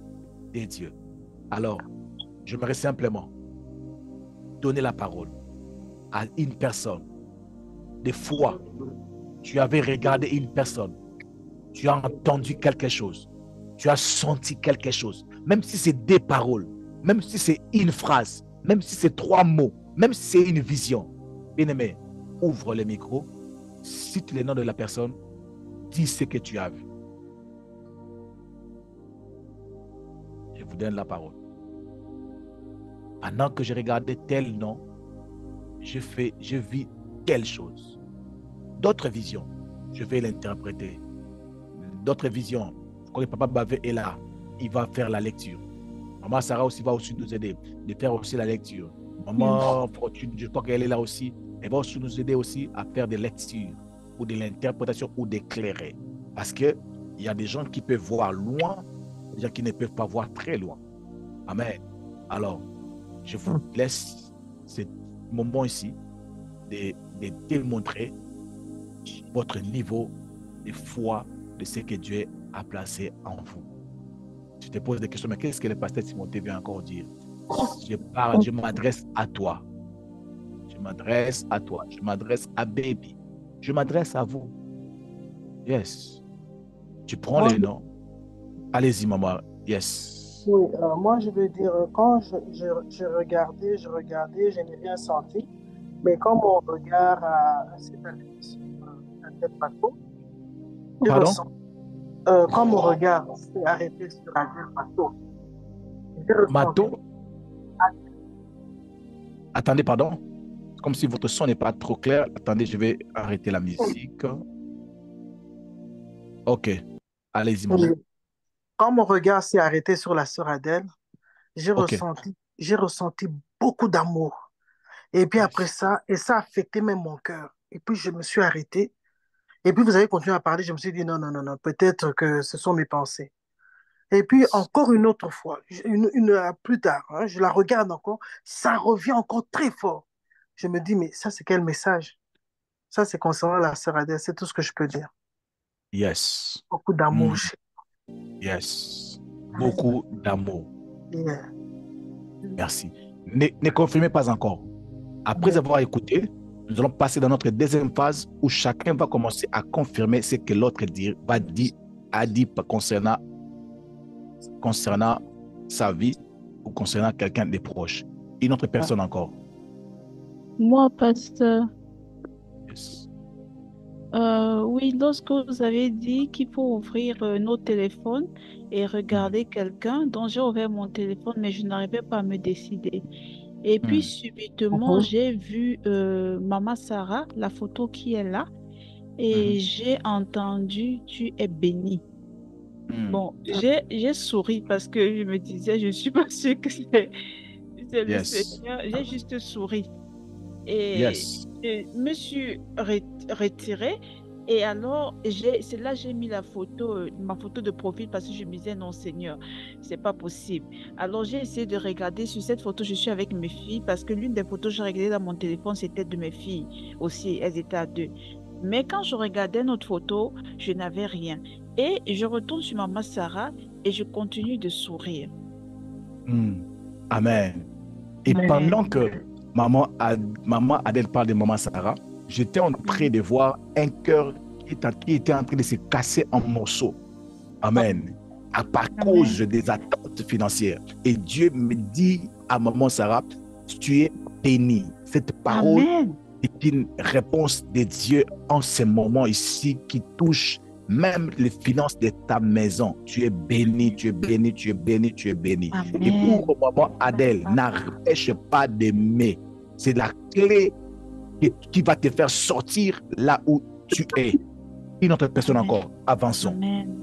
de Dieu. Alors, j'aimerais simplement donner la parole à une personne. Des fois, tu avais regardé une personne. Tu as entendu quelque chose. Tu as senti quelque chose. Même si c'est des paroles, même si c'est une phrase, même si c'est 3 mots, même si c'est une vision. Bien-aimé, ouvre le micro, cite le nom de la personne, dis ce que tu as vu. Je vous donne la parole. Pendant que je regardais tel nom, je vis telle chose. D'autres visions, je vais l'interpréter. D'autres visions, quand le papa Bavé est là, il va faire la lecture. Maman Sarah aussi va aussi nous aider de faire aussi la lecture. Maman Fortune, je crois qu'elle est là aussi. Elle va aussi nous aider aussi à faire des lectures ou de l'interprétation ou d'éclairer. Parce qu'il y a des gens qui peuvent voir loin, des gens qui ne peuvent pas voir très loin. Amen. Alors, je vous laisse ce moment ici de démontrer votre niveau de foi de ce que Dieu a placé en vous. Je te pose des questions, mais qu'est-ce que le pasteur Timothée vient encore dire? Je parle, je m'adresse à toi. Je m'adresse à toi. Je m'adresse à Baby. Je m'adresse à vous. Yes. Tu prends les noms. Allez-y, maman. Yes. Oui, moi je veux dire, quand je regardais, je n'ai rien senti, mais quand mon regard s'est arrêté sur Adèle Pato, je Pardon? ressens. Quand mon regard s'est arrêté sur Adèle Pato, j'ai ressenti. Mato? Attendez, pardon. Comme si votre son n'est pas trop clair. Attendez, je vais arrêter la musique. Ok. Allez-y, maman. Quand mon regard s'est arrêté sur la sœur Adèle, j'ai Ok. ressenti beaucoup d'amour. Et puis après ça, et ça a affecté même mon cœur. Et puis je me suis arrêté. Et puis vous avez continué à parler. Je me suis dit non, non, non, non, peut-être que ce sont mes pensées. Et puis encore une autre fois, plus tard, hein, je la regarde encore, ça revient encore très fort. Je me dis, mais ça c'est quel message? Ça c'est concernant la sœur Adèle, c'est tout ce que je peux dire. Yes. Beaucoup d'amour. Yes. Beaucoup d'amour. Yeah. Merci. Ne confirmez pas encore. Après avoir écouté, nous allons passer dans notre deuxième phase où chacun va commencer à confirmer ce que l'autre a dit concernant sa vie ou concernant quelqu'un de proche. Une autre personne encore. Moi, pasteur, Yes. oui, lorsque vous avez dit qu'il faut ouvrir nos téléphones et regarder quelqu'un, donc j'ai ouvert mon téléphone, mais je n'arrivais pas à me décider. Et puis, subitement, j'ai vu Maman Sarah, la photo qui est là, et j'ai entendu Tu es bénie. Bon, j'ai souri parce que je me disais, je ne suis pas sûre que c'est le Seigneur. J'ai juste souri. Et je me suis retirée. Et alors, c'est là que j'ai mis la photo, ma photo de profil parce que je me disais, non, Seigneur, c'est pas possible. Alors, j'ai essayé de regarder sur cette photo, je suis avec mes filles parce que l'une des photos que j'ai regardées dans mon téléphone, c'était de mes filles aussi, elles étaient à 2. Mais quand je regardais notre photo, je n'avais rien. Et je retourne sur Maman Sarah et je continue de sourire. Amen. Et pendant que maman Adèle parle de Maman Sarah, j'étais en train de voir un cœur qui était en train de se casser en morceaux. Amen. À cause des attentes financières. Et Dieu me dit à Maman Sarah, tu es bénie. Cette parole est une réponse de Dieu en ce moment ici qui touche même les finances de ta maison. Tu es béni, tu es béni, tu es béni, tu es béni. Amen. Et pour Maman Adèle, n'empêche pas d'aimer. C'est la clé qui va te faire sortir là où tu es. Une autre personne encore, avançons. Amen.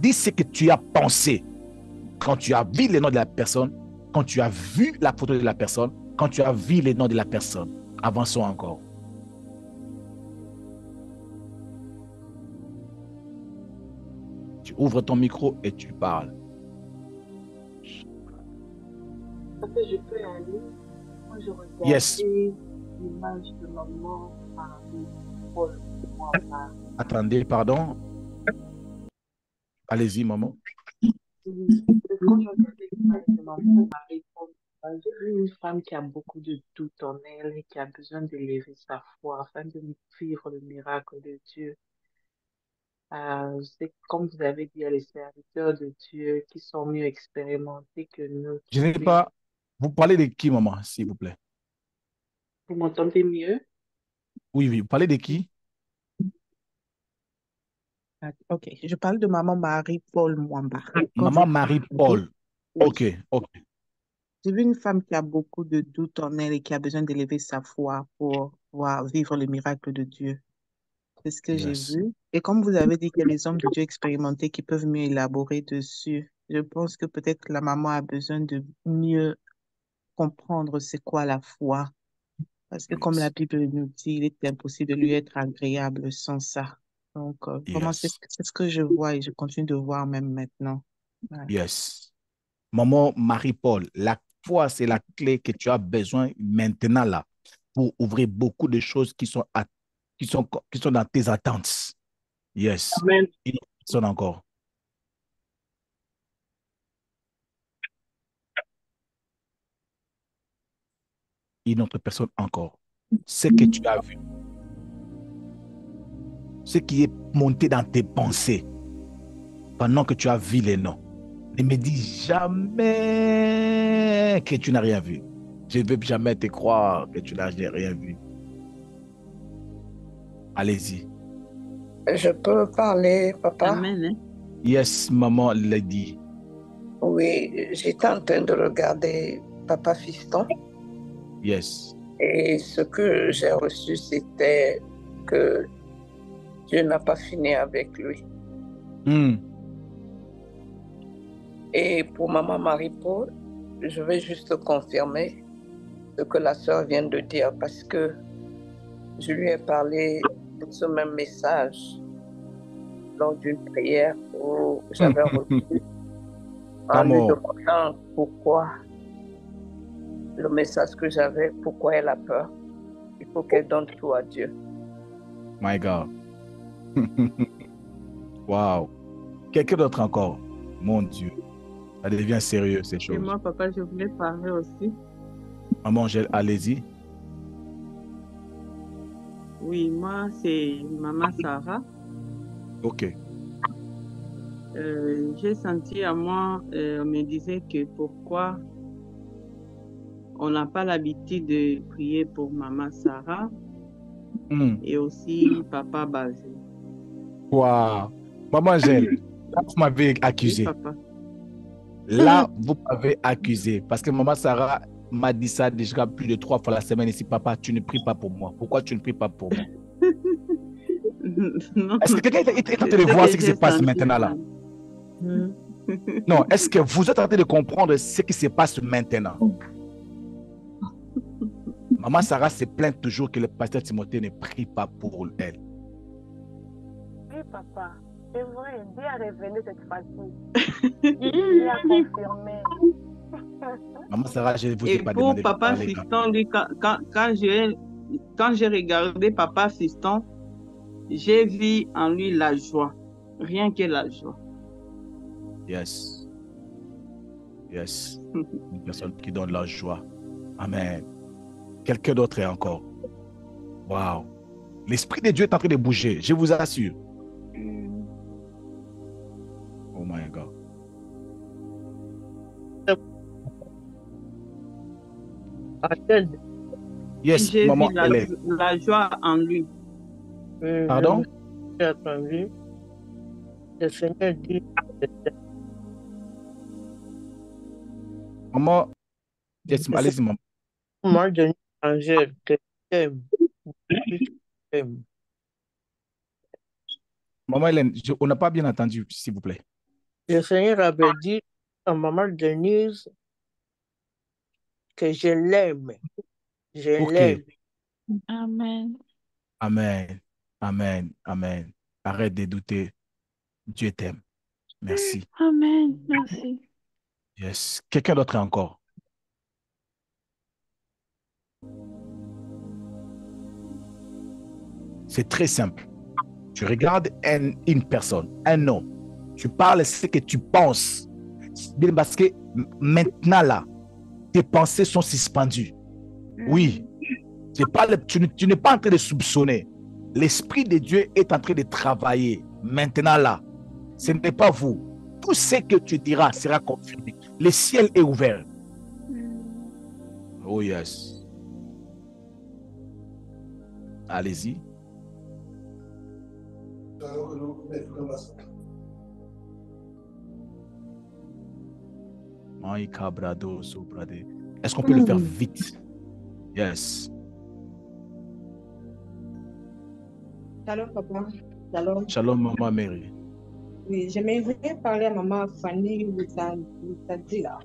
Dis ce que tu as pensé quand tu as vu le nom de la personne, quand tu as vu la photo de la personne, quand tu as vu le nom de la personne. Avançons encore. Tu ouvres ton micro et tu parles. Parce que je peux aller, quand je Yes. regardais l'image de maman Paul, Attendez, pardon. Allez-y, maman. quand je regardais l'image de maman Marie-Paul, j'ai vu une femme qui a beaucoup de doutes en elle et qui a besoin d'élever sa foi afin de vivre le miracle de Dieu. C'est comme vous avez dit, il y a les serviteurs de Dieu qui sont mieux expérimentés que nous. Je n'ai pas... Vous parlez de qui, maman, s'il vous plaît? Vous m'entendez mieux? Oui, oui. Vous parlez de qui? Ok, je parle de maman Marie-Paul Mwamba. Maman Marie-Paul. Oui. Ok, ok. J'ai vu une femme qui a beaucoup de doutes en elle et qui a besoin d'élever sa foi pour pouvoir vivre le miracle de Dieu. C'est ce que j'ai Yes. vu. Et comme vous avez dit qu'il y a les hommes de Dieu expérimentés qui peuvent mieux élaborer dessus, je pense que peut-être la maman a besoin de mieux comprendre c'est quoi la foi. Parce que comme la Yes. Bible nous dit, il est impossible de lui être agréable sans ça. Donc, vraiment, c'est Yes. ce que je vois et je continue de voir même maintenant. Ouais. Yes. Maman Marie-Paul, la foi, c'est la clé que tu as besoin maintenant là pour ouvrir beaucoup de choses qui sont dans tes attentes. Yes. Amen. Une autre personne encore. Une autre personne encore. Ce que tu as vu, ce qui est monté dans tes pensées pendant que tu as vu les noms. Ne me dis jamais que tu n'as rien vu. Je ne veux jamais te croire que tu n'as rien vu. Allez-y. Je peux parler, papa? Amen. Yes, maman l'a dit. Oui, j'étais en train de regarder Papa Fiston. Yes. Et ce que j'ai reçu, c'était que Dieu n'a pas fini avec lui. Et pour maman Marie-Paul, je vais juste confirmer ce que la sœur vient de dire parce que je lui ai parlé de ce même message lors d'une prière où j'avais reçu en lui demandant pourquoi le message que j'avais, pourquoi elle a peur. Il faut qu'elle donne tout à Dieu. My God. Wow. Quelqu'un d'autre encore? Mon Dieu. Ça devient sérieux, ces choses. Et moi, papa, je voulais parler aussi. Maman, allez-y. Oui, moi, c'est maman Sarah. OK. J'ai senti à moi, on me disait que pourquoi on n'a pas l'habitude de prier pour maman Sarah et aussi papa Bazé. Wow. Maman Angèle, là, vous m'avez accusé. Oui, papa. Là, vous m'avez accusé parce que maman Sarah m'a dit ça déjà plus de 3 fois la semaine ici. Papa, tu ne pries pas pour moi. Pourquoi tu ne pries pas pour moi? Est-ce que quelqu'un est en train de voir ce qui se passe maintenant là? Non, est-ce que vous êtes en train de comprendre ce qui se passe maintenant? Maman Sarah se plaint toujours que le pasteur Timothée ne prie pas pour elle. Oui, papa. C'est vrai, Dieu a révélé cette fois-ci. Il a confirmé. Maman Sarah, je ne vous ai Et pas pour demandé de papa parler. Fiston, lui, quand j'ai regardé papa Fiston, j'ai vu en lui la joie. Rien que la joie. Yes. Yes. Une personne qui donne la joie. Amen. Quelqu'un d'autre est encore. Wow. L'Esprit de Dieu est en train de bouger, je vous assure. Oh my God. Yes, j'ai maman, vu elle est. la joie en lui. Pardon? J'ai entendu. Le Seigneur dit. Maman, yes, allez-y, maman. Moi, Denis Angèle, que j'aime. Maman Hélène, on n'a pas bien entendu, s'il vous plaît. Le Seigneur avait dit à maman Denise que je l'aime. Je l'aime. Amen. Amen. Amen. Amen. Arrête de douter. Dieu t'aime. Merci. Amen. Merci. Yes. Quelqu'un d'autre encore? C'est très simple. Tu regardes une personne, un homme. Tu parles ce que tu penses. Parce que maintenant là, tes pensées sont suspendues. Oui. Tu n'es pas en train de soupçonner. L'Esprit de Dieu est en train de travailler. Maintenant là, ce n'est pas vous. Tout ce que tu diras sera confirmé. Le ciel est ouvert. Oh yes. Allez-y. Est-ce qu'on peut le faire vite? Yes. Shalom, papa. Shalom. Shalom, maman Mary. Oui, j'aimerais parler à maman Fanny Loutadila.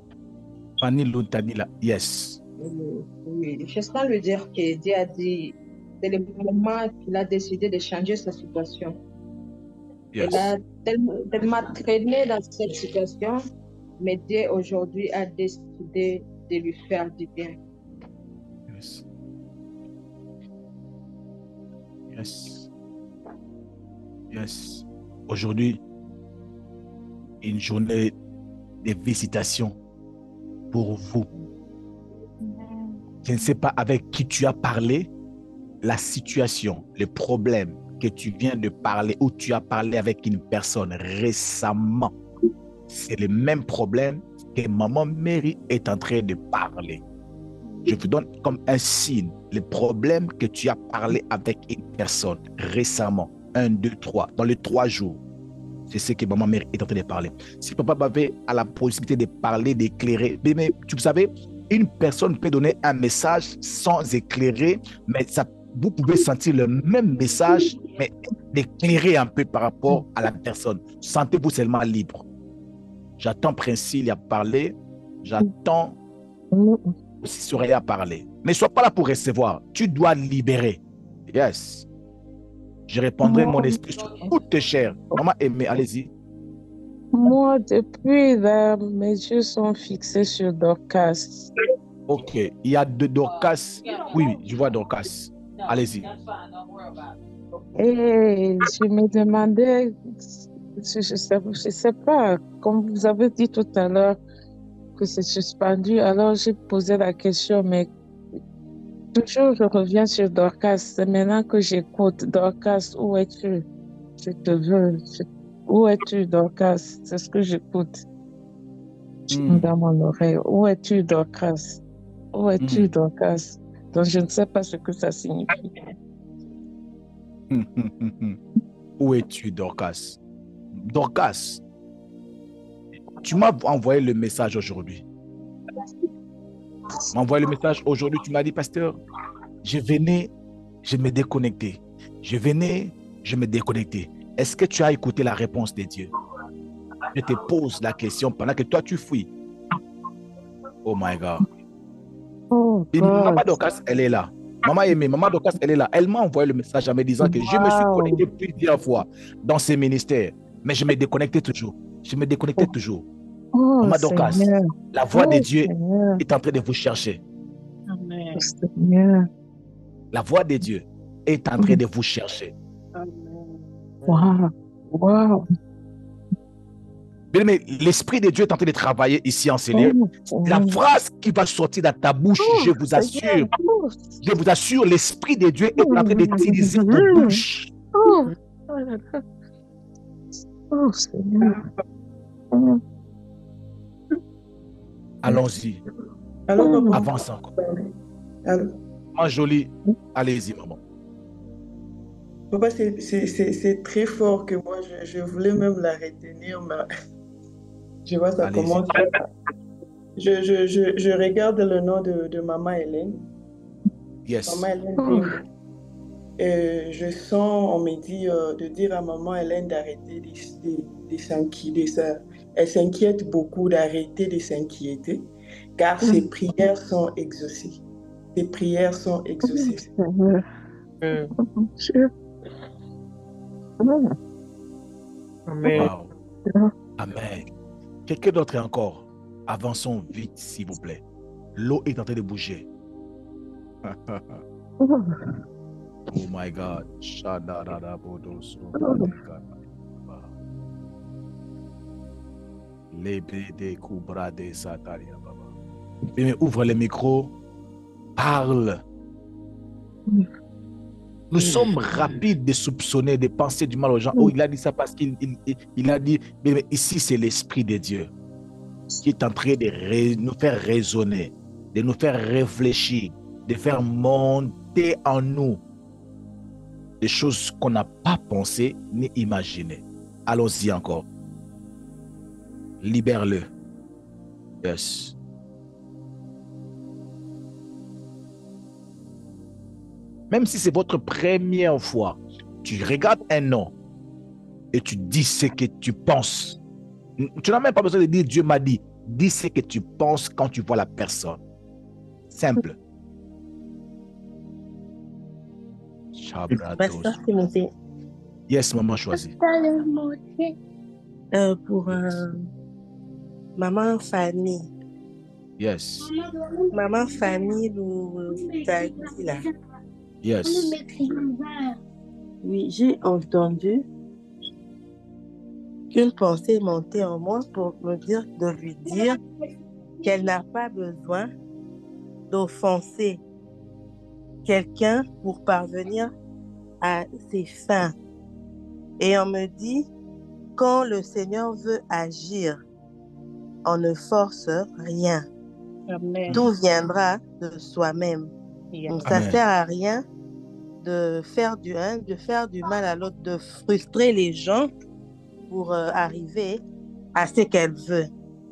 Fanny Loutadila, yes. Oui, je sens le dire que Dieu a dit, c'est le moment qu'il a décidé de changer sa situation. Yes. Elle a tellement traîné dans cette situation, mais Dieu aujourd'hui a décidé de lui faire du bien. Yes. Yes. Yes. Aujourd'hui, une journée de visitation pour vous. Je ne sais pas avec qui tu as parlé, la situation, le problème que tu viens de parler ou tu as parlé avec une personne récemment. C'est le même problème que maman Mary est en train de parler. Je vous donne comme un signe le problème que tu as parlé avec une personne récemment. 1, 2, 3, dans les 3 jours. C'est ce que maman Mary est en train de parler. Si papa avait à la possibilité de parler, d'éclairer, mais vous savez, une personne peut donner un message sans éclairer, mais ça, vous pouvez sentir le même message, mais d'éclairer un peu par rapport à la personne. Sentez-vous seulement libre. J'attends Princille à parler, j'attends aussi Soraya à parler. Mais ne sois pas là pour recevoir, tu dois libérer. Yes. Je répondrai mon esprit sur toutes tes chairs. Maman aimée, allez-y. Moi, depuis là, mes yeux sont fixés sur Dorcas. Ok, il y a 2 Dorcas. Oui, je vois Dorcas. Allez-y. Et je me demandais, je sais pas, comme vous avez dit tout à l'heure que c'est suspendu, alors j'ai posé la question, mais toujours je reviens sur Dorcas. C'est maintenant que j'écoute. Dorcas, où es-tu? Je te veux. Où es-tu, Dorcas? C'est ce que j'écoute dans mon oreille. Où es-tu, Dorcas? Où es-tu, Dorcas? Donc, je ne sais pas ce que ça signifie. Où es-tu, Dorcas? Dorcas, tu m'as envoyé le message aujourd'hui. Tu m'as envoyé le message aujourd'hui, tu m'as dit, pasteur, je venais, je me déconnectais. Je venais, je me déconnectais. Est-ce que tu as écouté la réponse de Dieu? Je te pose la question pendant que toi, tu fuis. Oh my God. Oh, Maman Dorcas, elle est là. Maman aimée, maman Dorcas, elle est là. Elle m'a envoyé le message en me disant que je me suis connecté plusieurs fois dans ces ministères, mais je me déconnectais toujours. Je me déconnectais toujours. Oh, maman Dorcas, Seigneur. la voix de Dieu Seigneur. est en train de vous chercher. Amen. Oh, Seigneur. La voix de Dieu est en train de vous chercher. Wow. Wow. Bien, mais l'Esprit de Dieu est en train de travailler ici en Seigneur. La phrase qui va sortir dans ta bouche, je vous assure, l'Esprit de Dieu est en train d'utiliser vos bouches. Oh, Seigneur. Allons-y. Avance encore. Maman Jolie, allez-y, maman. Papa, c'est très fort que moi, je voulais même la retenir, mais je vois ça commence. Je regarde le nom de Maman Hélène. Yes. Maman Hélène. Je sens, on me dit de dire à Maman Hélène d'arrêter de s'inquiéter. Elle s'inquiète beaucoup, d'arrêter de s'inquiéter, car ses prières sont exaucées. Ses prières sont exaucées. Amen. Wow. Amen. Quelqu'un d'autre encore? Avançons vite, s'il vous plaît. L'eau est en train de bouger. Oh my God. Mais ouvre les micros. Parle. Nous sommes rapides de soupçonner, de penser du mal aux gens. Oh, il a dit ça parce qu'il a dit, mais ici c'est l'Esprit de Dieu qui est en train de nous faire raisonner, de nous faire réfléchir, de faire monter en nous des choses qu'on n'a pas pensées ni imaginées. Allons-y encore. Libère-le. Yes. Même si c'est votre première fois, tu regardes un nom et tu dis ce que tu penses. Tu n'as même pas besoin de dire Dieu m'a dit. Dis ce que tu penses quand tu vois la personne. Simple. Yes, maman choisit. Pour maman Fanny. Yes. Maman Fanny nous a dit là. Yes. Oui, j'ai entendu qu'une pensée est montée en moi pour me dire, de lui dire qu'elle n'a pas besoin d'offenser quelqu'un pour parvenir à ses fins. Et on me dit, quand le Seigneur veut agir, on ne force rien. Amen. Tout viendra de soi-même. Donc, ça ne sert à rien de faire du mal à l'autre, de frustrer les gens pour arriver à ce qu'elle veut.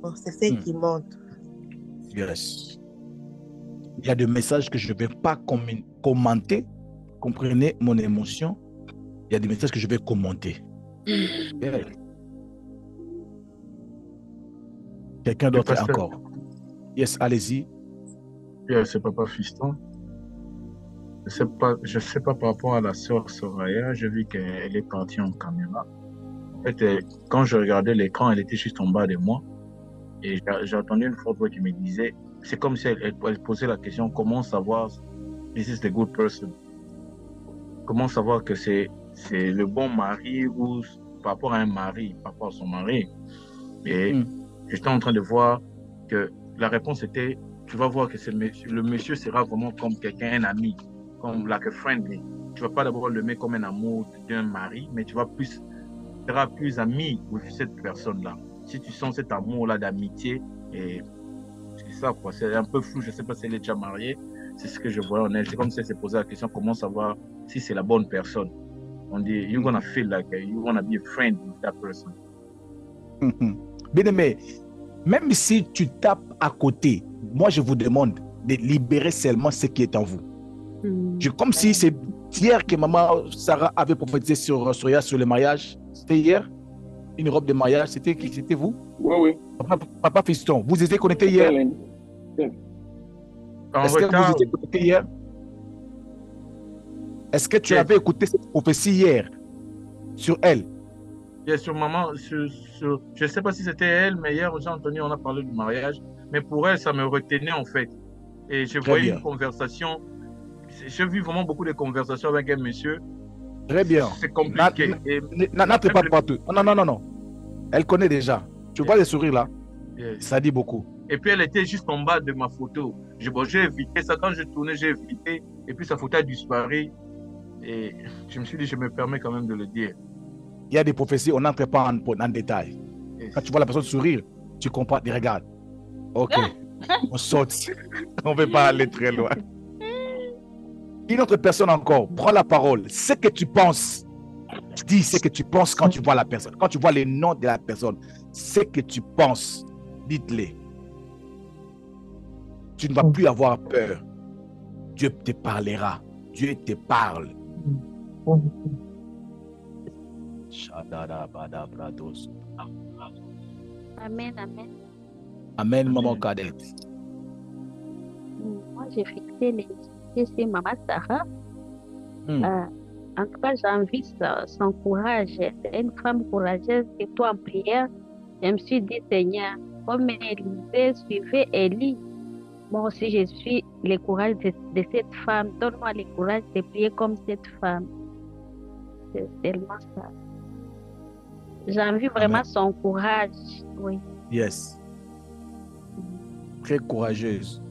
Donc, c'est ce qui monte. Yes. Il y a des messages que je ne vais pas commenter. Comprenez mon émotion. Il y a des messages que je vais commenter. Yeah. Quelqu'un d'autre encore? Yes, allez-y. C'est Papa Fiston. Je sais pas par rapport à la sœur Soraya, j'ai vu qu'elle est partie en caméra. En fait, quand je regardais l'écran, elle était juste en bas de moi. Et j'ai entendu une voix qui me disait, c'est comme si elle posait la question, comment savoir this is the good person? Comment savoir que c'est le bon mari ou par rapport à un mari, par rapport à son mari? Et j'étais en train de voir que la réponse était, tu vas voir que le monsieur sera vraiment comme quelqu'un, un ami, comme like a friendly. Tu vas pas d'abord le mettre comme un amour d'un mari, mais tu seras plus ami avec cette personne-là. Si tu sens cet amour-là d'amitié, et c'est ça quoi, c'est un peu flou, je sais pas si elle est déjà mariée, c'est ce que je vois en elle. C'est comme si elle s'est posé la question, comment savoir si c'est la bonne personne? On dit, you're gonna feel like you wanna be a friend with that person. Bien aimé, même si tu tapes à côté, moi je vous demande de libérer seulement ce qui est en vous. Comme si c'est hier que maman Sarah avait prophétisé sur le mariage. C'était hier? Une robe de mariage, c'était vous? Oui. Papa Fiston, vous étiez connecté hier? Est-ce que vous étiez connecté hier? Est-ce que tu avais écouté cette prophétie hier sur elle? Sur maman, je ne sais pas si c'était elle, mais hier, Jean-Anthony, on a parlé du mariage. Mais pour elle, ça me retenait en fait. Et je voyais une conversation. J'ai vu vraiment beaucoup de conversations avec un monsieur. Très bien. C'est compliqué. N'entre pas partout. Non. Elle connaît déjà. Tu vois les sourires là? Ça dit beaucoup. Et puis elle était juste en bas de ma photo. J'ai évité ça. Quand je tournais, j'ai évité. Et puis sa photo a disparu. Et je me suis dit, je me permets quand même de le dire. Il y a des prophéties, on n'entre pas en détail. Quand tu vois la personne sourire, tu comprends, tu regardes. Ok, on saute. On ne veut pas aller très loin. Une autre personne encore, prends la parole. Ce que tu penses, dis ce que tu penses quand tu vois la personne. Quand tu vois le nom de la personne, ce que tu penses, dites-le. Tu ne vas plus avoir peur. Dieu te parlera. Dieu te parle. Amen. Amen, maman Cadette. Moi, j'ai fixé les yeux sur maman Sarah. En tout cas, j'envie son courage. C'est une femme courageuse et toi en prière. Je me suis dit, Seigneur, comme Élisée suivait Élie, Moi aussi, je suis le courage de cette femme. Donne-moi le courage de prier comme cette femme. C'est tellement ça. J'envie vraiment Amen. son courage. Oui. Yes. Très courageuse.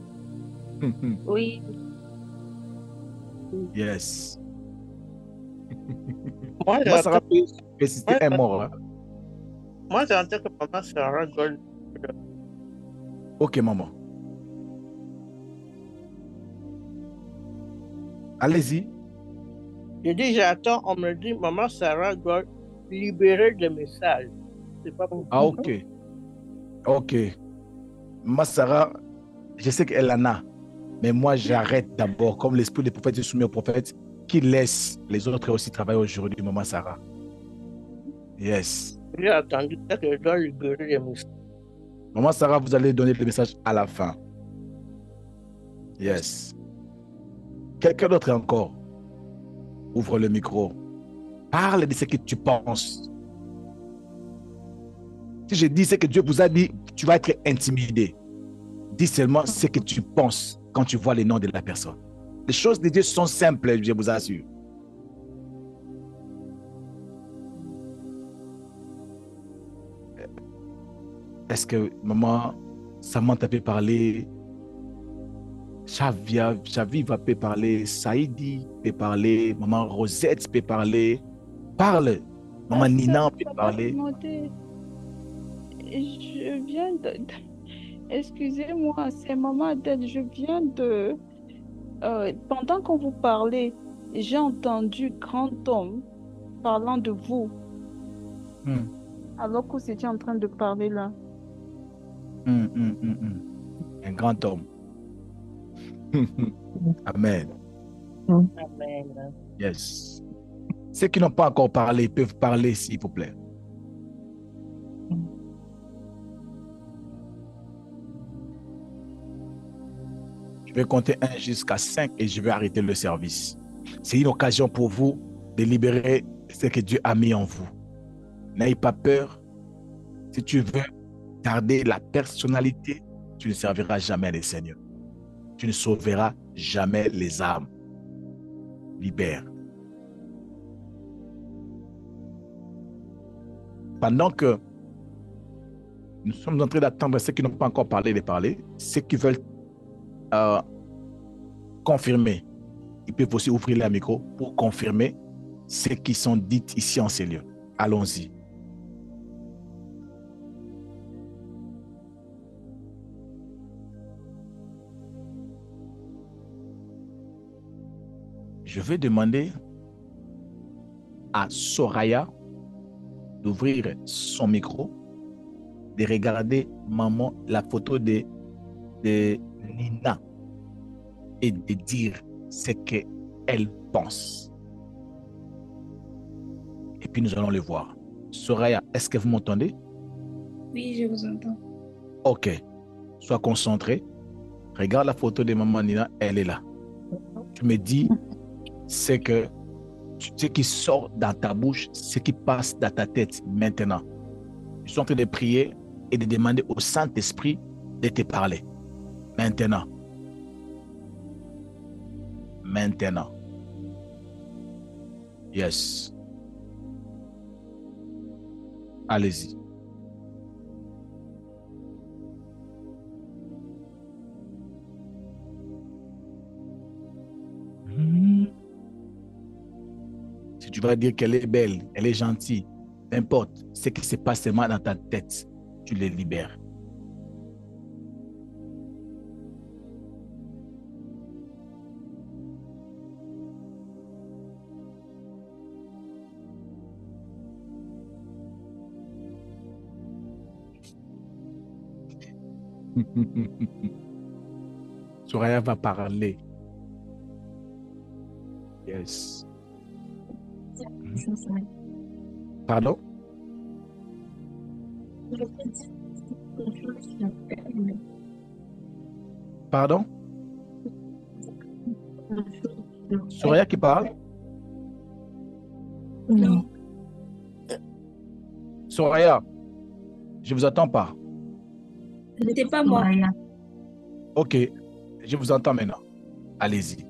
Oui. Yes. Moi, Moi, Sarah j'entends peut féliciter un mort. Hein. moi, j'entends que maman Sarah doit... Ok, maman. Allez-y. Je dis, j'attends, on me dit, maman Sarah doit libérer des messages. C'est pas pour Ah, ok. Ok. Maman Sarah, je sais qu'elle en a. Mais moi, j'arrête d'abord. Comme l'esprit des prophètes est soumis aux prophètes, qui laisse les autres aussi travailler aujourd'hui, maman Sarah. Yes. J'ai attendu que je dois libérer des messages. Maman Sarah, vous allez donner le message à la fin. Yes. Quelqu'un d'autre encore? Ouvre le micro. Parle de ce que tu penses. Si je dis ce que Dieu vous a dit, tu vas être intimidé. Dis seulement ce que tu penses quand tu vois les noms de la personne. Les choses de Dieu sont simples, je vous assure. Est-ce que maman Samantha peut parler? Chaviva peut parler, Saïdi peut parler, maman Rosette peut parler. Parle. Maman Nina peut parler. Je viens de... Excusez-moi, c'est maman Adèle. Je viens de... pendant qu'on vous parlait, j'ai entendu grand homme parlant de vous. Alors que vous étiez en train de parler là. Un grand homme. Amen. Amen. Yes. Ceux qui n'ont pas encore parlé peuvent parler, s'il vous plaît. Je vais compter 1 jusqu'à 5 et je vais arrêter le service. C'est une occasion pour vous de libérer ce que Dieu a mis en vous. N'ayez pas peur. Si tu veux garder la personnalité, tu ne serviras jamais le Seigneur. Tu ne sauveras jamais les âmes. Libère. Pendant que nous sommes en train d'attendre ceux qui n'ont pas encore parlé de parler, ceux qui veulent confirmer, ils peuvent aussi ouvrir leur micro pour confirmer ce qui sont dit ici en ces lieux. Allons-y. Je vais demander à Soraya d'ouvrir son micro, de regarder maman la photo de Nina et de dire ce qu'elle pense. Et puis nous allons le voir. Soraya, est-ce que vous m'entendez? Oui, je vous entends. Ok. Sois concentré. Regarde la photo de maman Nina, elle est là. Tu me dis ce qui sort dans ta bouche, ce qui passe dans ta tête maintenant. Je suis en train de prier et de demander au Saint-Esprit de te parler. Maintenant. Maintenant. Yes. Allez-y. Si tu vas dire qu'elle est belle, elle est gentille, n'importe ce qui se passe seulement dans ta tête, tu les libères. Soraya va parler. Yes. Pardon? Pardon? Soraya qui parle? Non. Soraya, je ne vous attends pas. Ce n'était pas moi. Ok, Je vous entends maintenant. Allez-y.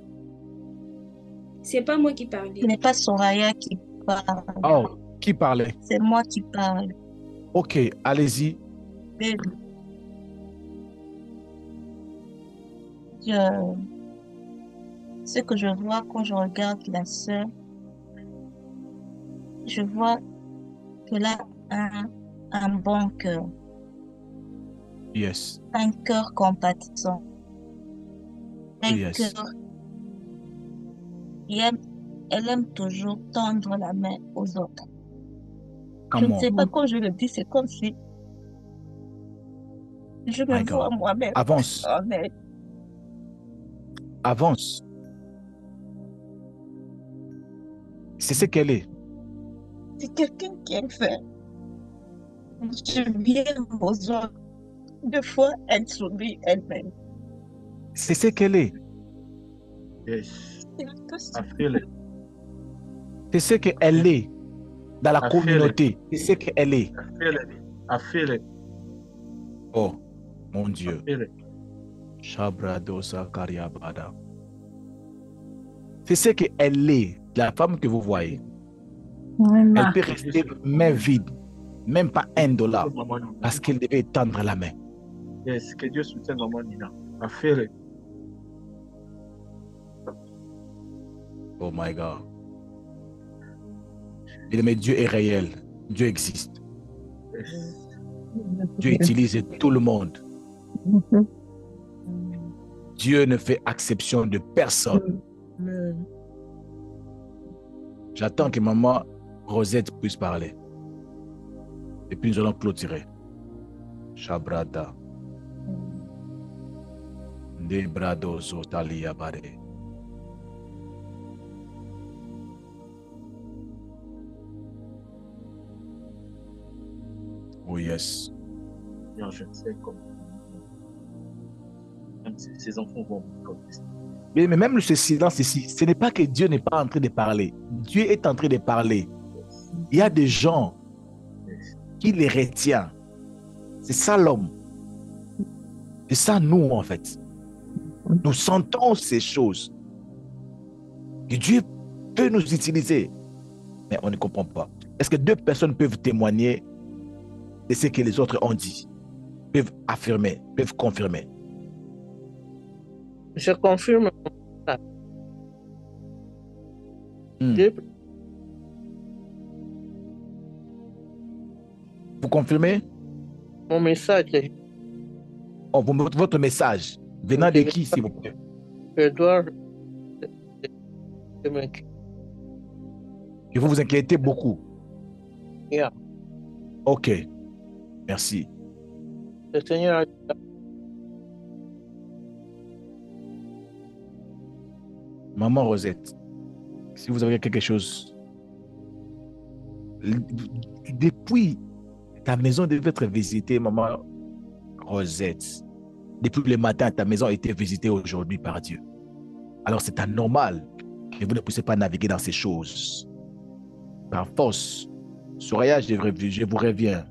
C'est pas moi qui Ce parlais. n'est pas Soraya qui parle. Oh, qui parlait? C'est moi qui parle. Ok, allez-y. Mais je- ce que je vois quand je regarde la sœur, je vois qu'elle a un bon cœur, Yes. un cœur compatissant, un Yes. cœur qui aime, elle aime toujours tendre la main aux autres. Je Come ne sais on. pas quand je le dis, c'est comme si je me My vois God. moi-même Avance. en elle. Avance. C'est ce qu'elle est. C'est quelqu'un qui est fait. Je viens aux autres. Deux fois, elle sourit elle-même. C'est ce qu'elle est. Yes. C'est impossible. I feel it. C'est ce qu'elle est dans la I feel it. communauté. C'est ce qu'elle est. I feel it. I feel it. Oh, mon I Dieu. feel it. Shabradosa Kariabada. C'est ce qu'elle est, la femme que vous voyez. Elle peut rester main vide, même pas $1, parce qu'elle devait tendre la main. Yes, que Dieu soutienne maman Nina. I feel it. Oh my God. Mais Dieu est réel. Dieu existe. Yes. Dieu utilise tout le monde. Dieu ne fait exception de personne. J'attends que maman Rosette puisse parler. Et puis nous allons clôturer. Shabrada. Debrado Sotalia Bare. Oh yes. Non, je ne sais comment. Même si ces enfants vont comme ça. Mais même ce silence ici, ce n'est pas que Dieu n'est pas en train de parler. Dieu est en train de parler. Il y a des gens qui les retiennent. C'est ça l'homme. C'est ça nous en fait. Nous sentons ces choses. Et Dieu peut nous utiliser. Mais on ne comprend pas. Est-ce que deux personnes peuvent témoigner de ce que les autres ont dit? Peuvent affirmer, peuvent confirmer. Je confirme. Vous confirmez? Mon message. Oh, votre message. Venant de qui, s'il vous plaît? Je dois Que vous vous inquiétez beaucoup. Yeah. Ok. Merci. Le Seigneur a Maman Rosette, si vous avez quelque chose, depuis ta maison devait être visitée, maman Rosette. Depuis le matin, ta maison a été visitée aujourd'hui par Dieu. Alors c'est anormal que vous ne puissiez pas naviguer dans ces choses. Par force, Soraya, je vous reviens.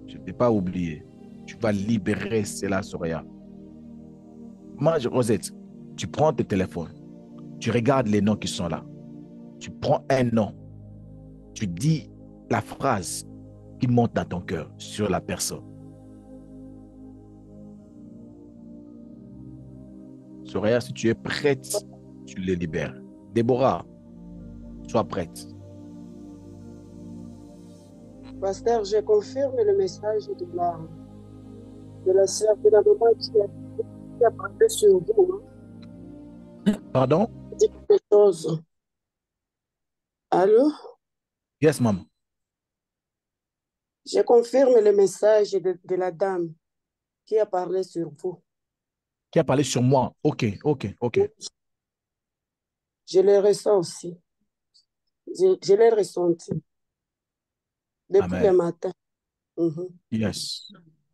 Je ne vais pas oublier. Tu vas libérer cela, Soraya. Maman Rosette, tu prends tes téléphones, tu regardes les noms qui sont là. Tu prends un nom, tu dis la phrase qui monte dans ton cœur sur la personne. Soraya, si tu es prête, tu les libères. Déborah, sois prête. Pasteur, je confirme le message de la sœur de la maman qui a parlé sur vous. Pardon? Dit quelque chose. Allô? Yes, maman. Je confirme le message de la dame qui a parlé sur vous. Qui a parlé sur moi? Ok. Je le ressens aussi. Je l'ai ressenti. Depuis Amen. le matin. Yes.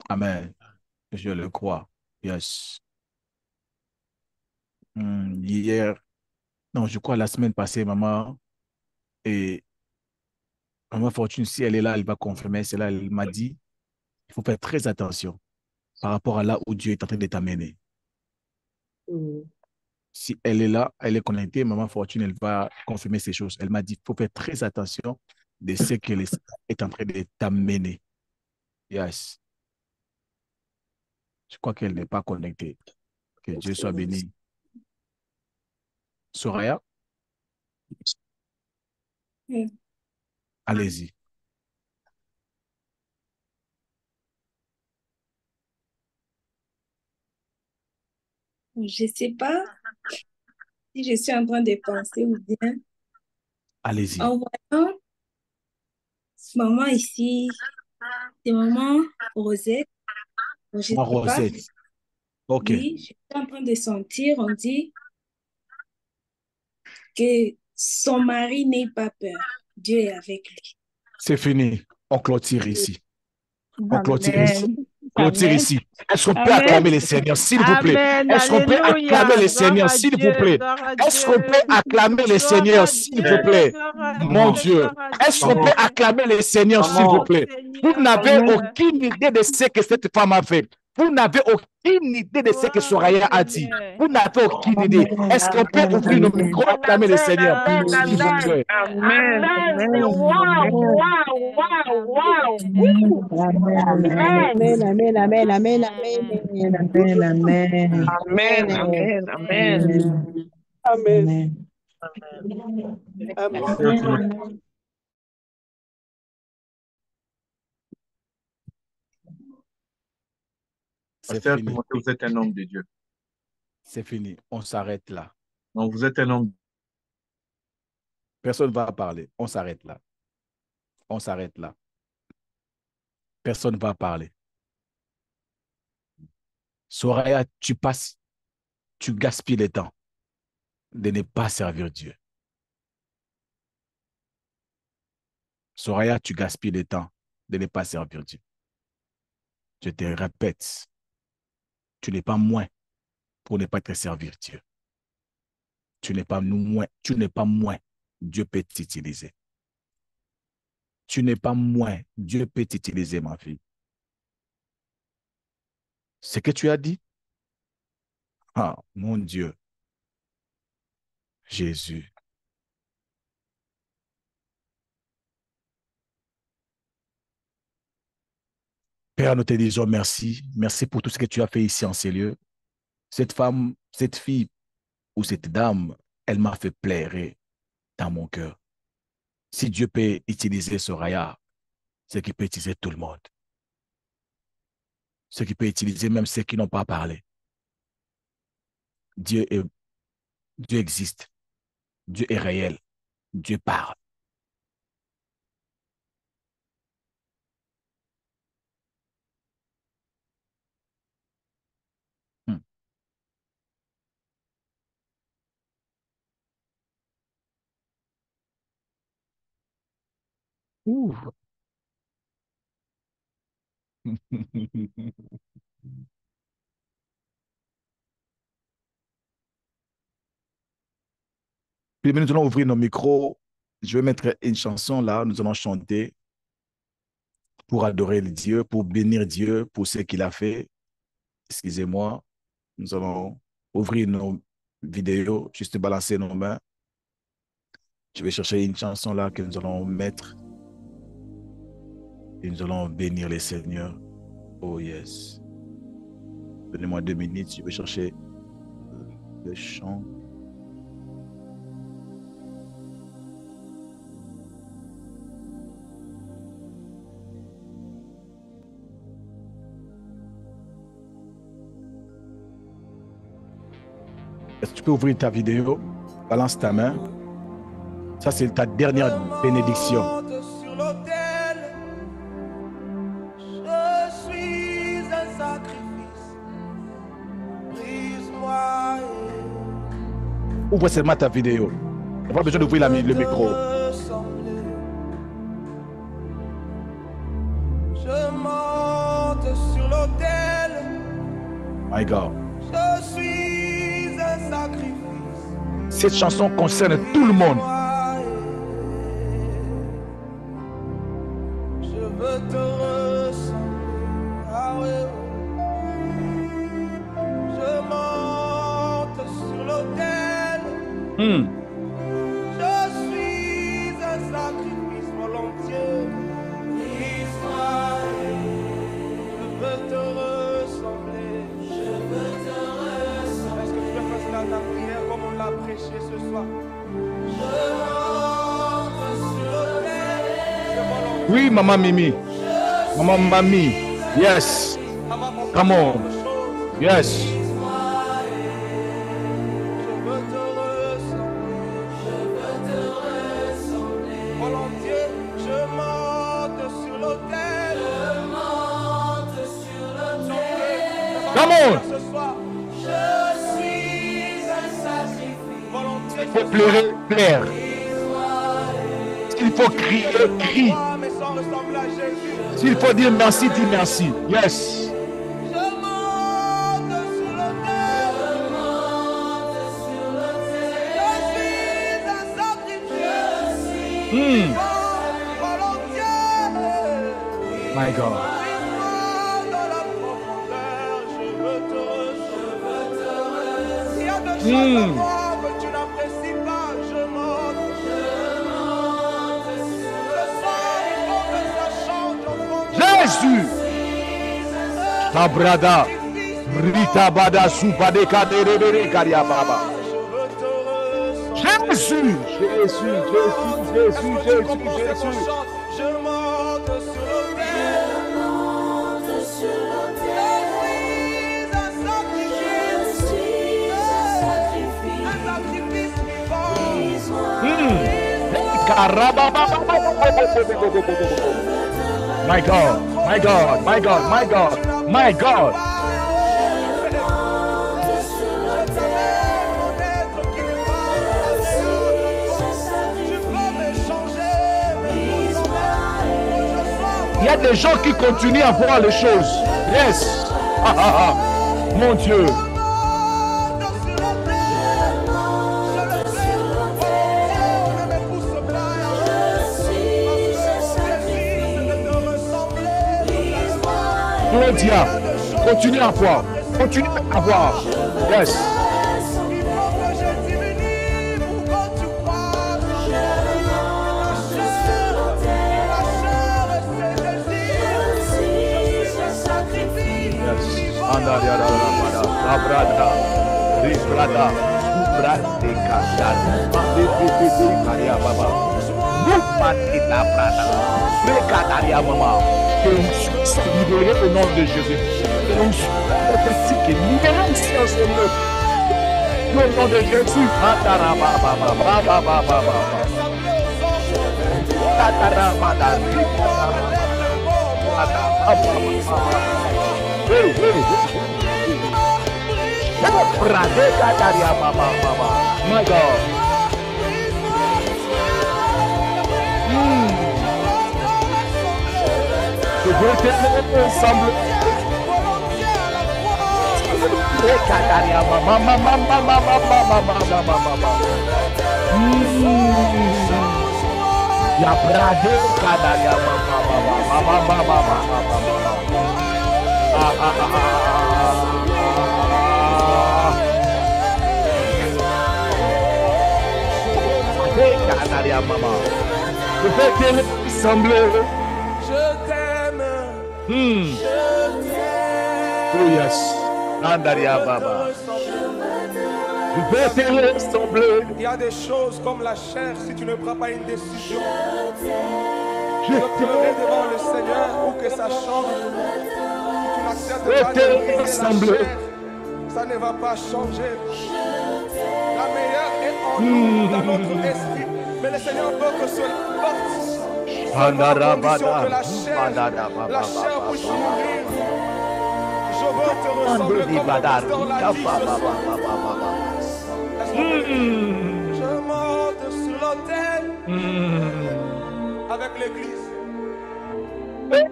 Amen. Je le crois. Yes. Hier, non, je crois la semaine passée, maman, et maman Fortune, si elle est là, elle va confirmer cela. Elle m'a dit, il faut faire très attention. par rapport à là où Dieu est en train de t'amener. Si elle est là, elle est connectée, Maman Fortune, elle va confirmer ces choses. Elle m'a dit, il faut faire très attention de ce qu'elle est en train de t'amener. Yes. Je crois qu'elle n'est pas connectée. Que Dieu soit béni. Soraya? Oui. Allez-y. Je ne sais pas si je suis en train de penser ou bien Allez-y. en voyant maman ici, c'est maman Rosette. Je ne sais pas. Rosette. OK. Oui, je suis en train de sentir, on dit que son mari n'ait pas peur. Dieu est avec lui. C'est fini. On clôture ici. On clôture Amen. ici. Clôture Amen. ici. Est-ce qu'on peut Amen. acclamer les Seigneurs, s'il vous plaît? Amen. Est-ce qu'on peut Alléluia. acclamer les Gloire Seigneurs, à s'il vous Dieu. plaît? Gloire à Est-ce qu'on peut Dieu. acclamer les Gloire Seigneurs, à s'il Dieu. vous plaît? Gloire à Mon Dieu. Dieu. Gloire à Est-ce qu'on peut Dieu. acclamer les Seigneurs, s'il vous Oh plaît? Vous Seigneur. n'avez Amen. aucune idée de ce que cette femme a fait. Vous n'avez aucune idée de ce que Gloire au Soraya a dit. Seigneur. Vous n'avez aucune idée. Est-ce qu'on peut ouvrir nos micros et acclamer les Seigneurs, s'il vous plaît? Amen. Amen. Wow, wow, wow. Amen. Amen. Amen. Amen. Amen. Amen. Amen, amen, amen. Amen. Amen. Pasteur Timothée, vous êtes un homme de Dieu. C'est fini. On s'arrête là. Donc, vous êtes un homme. Personne ne va parler. On s'arrête là. On s'arrête là. Personne ne va parler. Soraya, tu gaspilles le temps de ne pas servir Dieu. Soraya, tu gaspilles le temps de ne pas servir Dieu. Je te répète, tu n'es pas moins pour ne pas te servir Dieu. Tu n'es pas moins. Dieu peut t'utiliser. Tu n'es pas moins. Dieu peut t'utiliser, ma fille. Ce que tu as dit, ah, mon Dieu, Jésus. Père, nous te disons merci. Merci pour tout ce que tu as fait ici en ces lieux. Cette femme, cette fille ou cette dame, elle m'a fait pleurer dans mon cœur. Si Dieu peut utiliser Soraya, c'est qu'il peut utiliser tout le monde. Ce qui peut utiliser même ceux qui n'ont pas parlé. Dieu existe. Dieu est réel. Dieu parle. Ouh. Puis nous allons ouvrir nos micros. Je vais mettre une chanson là. Nous allons chanter pour adorer Dieu, pour bénir Dieu pour ce qu'il a fait. Excusez-moi. Nous allons ouvrir nos vidéos, juste balancer nos mains. Je vais chercher une chanson là que nous allons mettre. Et nous allons bénir les seigneurs. Oh yes. Donnez-moi 2 minutes, je vais chercher le chant. Est-ce que tu peux ouvrir ta vidéo? Balance ta main. Ça, c'est ta dernière bénédiction. Sur l'autel, je suis un sacrifice. Brise-moi. Ouvre seulement ta vidéo. Tu n'as pas besoin d'ouvrir le micro. Je monte sur l'autel. My God. Je suis un sacrifice. Cette chanson concerne tout le monde. Je veux te ressembler. Ah ouais. Hmm. Je suis un sacrifice volontiers. Israël, je veux te ressembler. Je veux te ressembler. Est-ce que tu peux faire cela dans ta prière comme on l'a prêché ce soir? Je monte sur l'autel. Oui, Maman Mimi. Maman Mami. Yes. Come on. Yes. Volontiers, je monte sur l'autel. Je monte sur l'autel. Come on. Ce soir, je suis un sacrifice. Volontiers, Il faut pleurer, plaire. S'il faut crier, crie. mais sans ressembler à Jésus. S'il faut dire merci, dis merci. Yes. Je monte sur l'autel. Je monte sur l'autel. Je suis un sacrifice. Hmm. Volontiers. My God. Dans la profondeur, je veux te recevoir. S'il y a des choses en moi que tu n'apprécies pas, je monte. Ce soir, il faut que ça change au fond de moi. Jésus. Tabrada. Rita bada supade kadere karia baba. Jésus. Jésus. Jésus. Jésus. Jésus. Jésus. Je monte sur l'autel. Je monte sur l'autel. Je suis un sacrifice. Un sacrifice vivant. My God. My God. My God. My God. My God. Il y a des gens qui continuent à voir les choses. Yes. Mon Dieu. Claudia, continue à voir. Continue à voir. Yes. Abrada, Ribrada, Ubradeka, Karia Baba, Mumatita Brada, Rekadaria Mama, que nous soyons libérés au nom de Jésus, que nous soyons prophétiques et libérés aussi en ce nom. Au nom de Jésus, Ataraba Baba, Baba Baba Baba, Tatarabada, My God. Je veux t'aimer ensemble. Ya brade kadaria Mama. Je vais t'aimer sembler. Je t'aime. Je t'aime. Oh yes. Andaria Baba. Je vais t'aimer sembler. Il y a des choses comme la chair, si tu ne prends pas une décision. Je pleurer devant le Seigneur pour que ça change. Si tu n'acceptes pas de briser la chair, ça ne va pas changer. La meilleure est en nous, dans notre esprit. Mais le Seigneur veut que ce porte seulement à condition que la chair puisse mourir. Je veux te ressembler comme le pasteur l'a dit ce soir. Je monte sur l'autel avec l'église.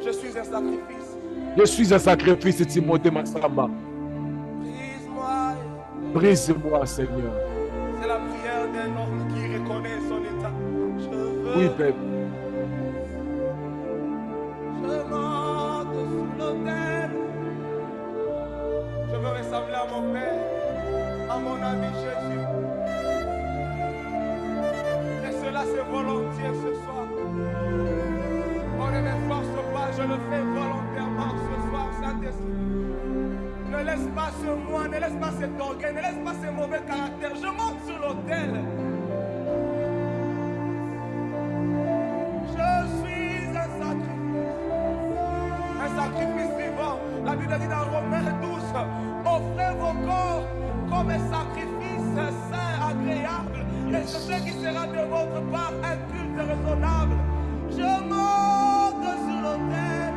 Je suis un sacrifice. Je suis un sacrifice, Timothée Massamba. Brise-moi, Seigneur. C'est la prière d'un homme qui reconnaît son état. Je veux. Oui, Père. Je monte sur l'autel. Je veux ressembler à mon Père, à mon ami Jésus. volontiers ce soir. On ne m'efforce pas, je le fais volontairement ce soir, Saint-Esprit. Ne laisse pas ce moi, ne laisse pas cet orgueil, ne laisse pas ces mauvais caractères. Je monte sur l'autel. Je suis un sacrifice vivant. La Bible dit dans Romains 12, offrez vos corps comme un sacrifice saint, agréable. Et c'est ce qui sera de votre part un culte raisonnable. Je monte sur l'autel.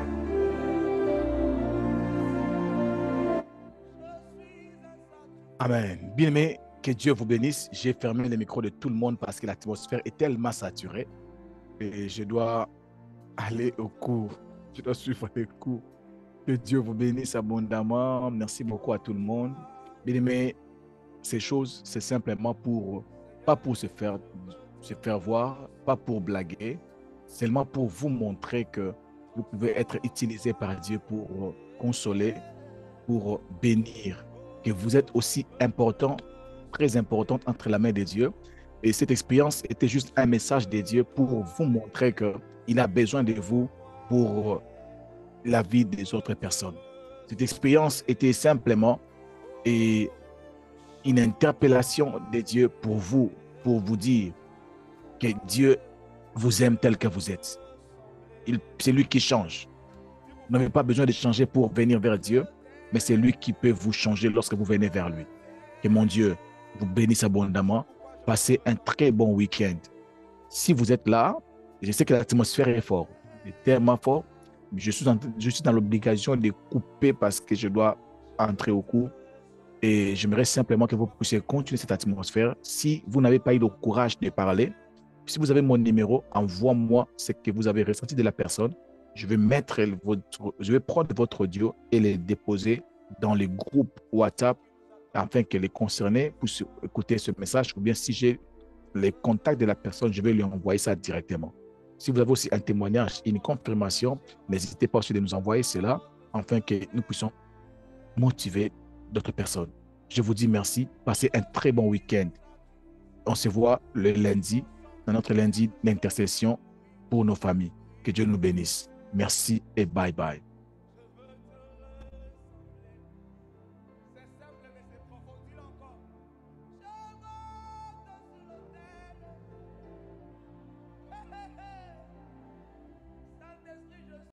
Amen. Bien-aimé, que Dieu vous bénisse. J'ai fermé les micros de tout le monde parce que l'atmosphère est tellement saturée. Et je dois aller au cours. Je dois suivre les cours. Que Dieu vous bénisse abondamment. Merci beaucoup à tout le monde. Bien-aimé, ces choses, c'est simplement pas pour se faire voir, pas pour blaguer, seulement pour vous montrer que vous pouvez être utilisé par Dieu pour consoler, pour bénir, que vous êtes aussi important, très important entre la main de Dieu. Et cette expérience était juste un message de Dieu pour vous montrer qu'il a besoin de vous pour la vie des autres personnes. Cette expérience était simplement une interpellation de Dieu pour vous dire que Dieu vous aime tel que vous êtes. C'est lui qui change. Vous n'avez pas besoin de changer pour venir vers Dieu, mais c'est lui qui peut vous changer lorsque vous venez vers lui. Que mon Dieu vous bénisse abondamment. Passez un très bon week-end. Si vous êtes là, je sais que l'atmosphère est forte, est tellement forte. Je suis dans l'obligation de couper parce que je dois entrer au cours. Et j'aimerais simplement que vous puissiez continuer cette atmosphère. Si vous n'avez pas eu le courage de parler, si vous avez mon numéro, envoie-moi ce que vous avez ressenti de la personne. Je vais prendre votre audio et le déposer dans les groupes WhatsApp afin que les concernés puissent écouter ce message. Ou bien si j'ai les contacts de la personne, je vais lui envoyer ça directement. Si vous avez aussi un témoignage, une confirmation, n'hésitez pas aussi de nous envoyer cela afin que nous puissions motiver d'autres personnes. Je vous dis merci. Passez un très bon week-end. On se voit le lundi, dans notre lundi d'intercession pour nos familles. Que Dieu nous bénisse. Merci et bye bye.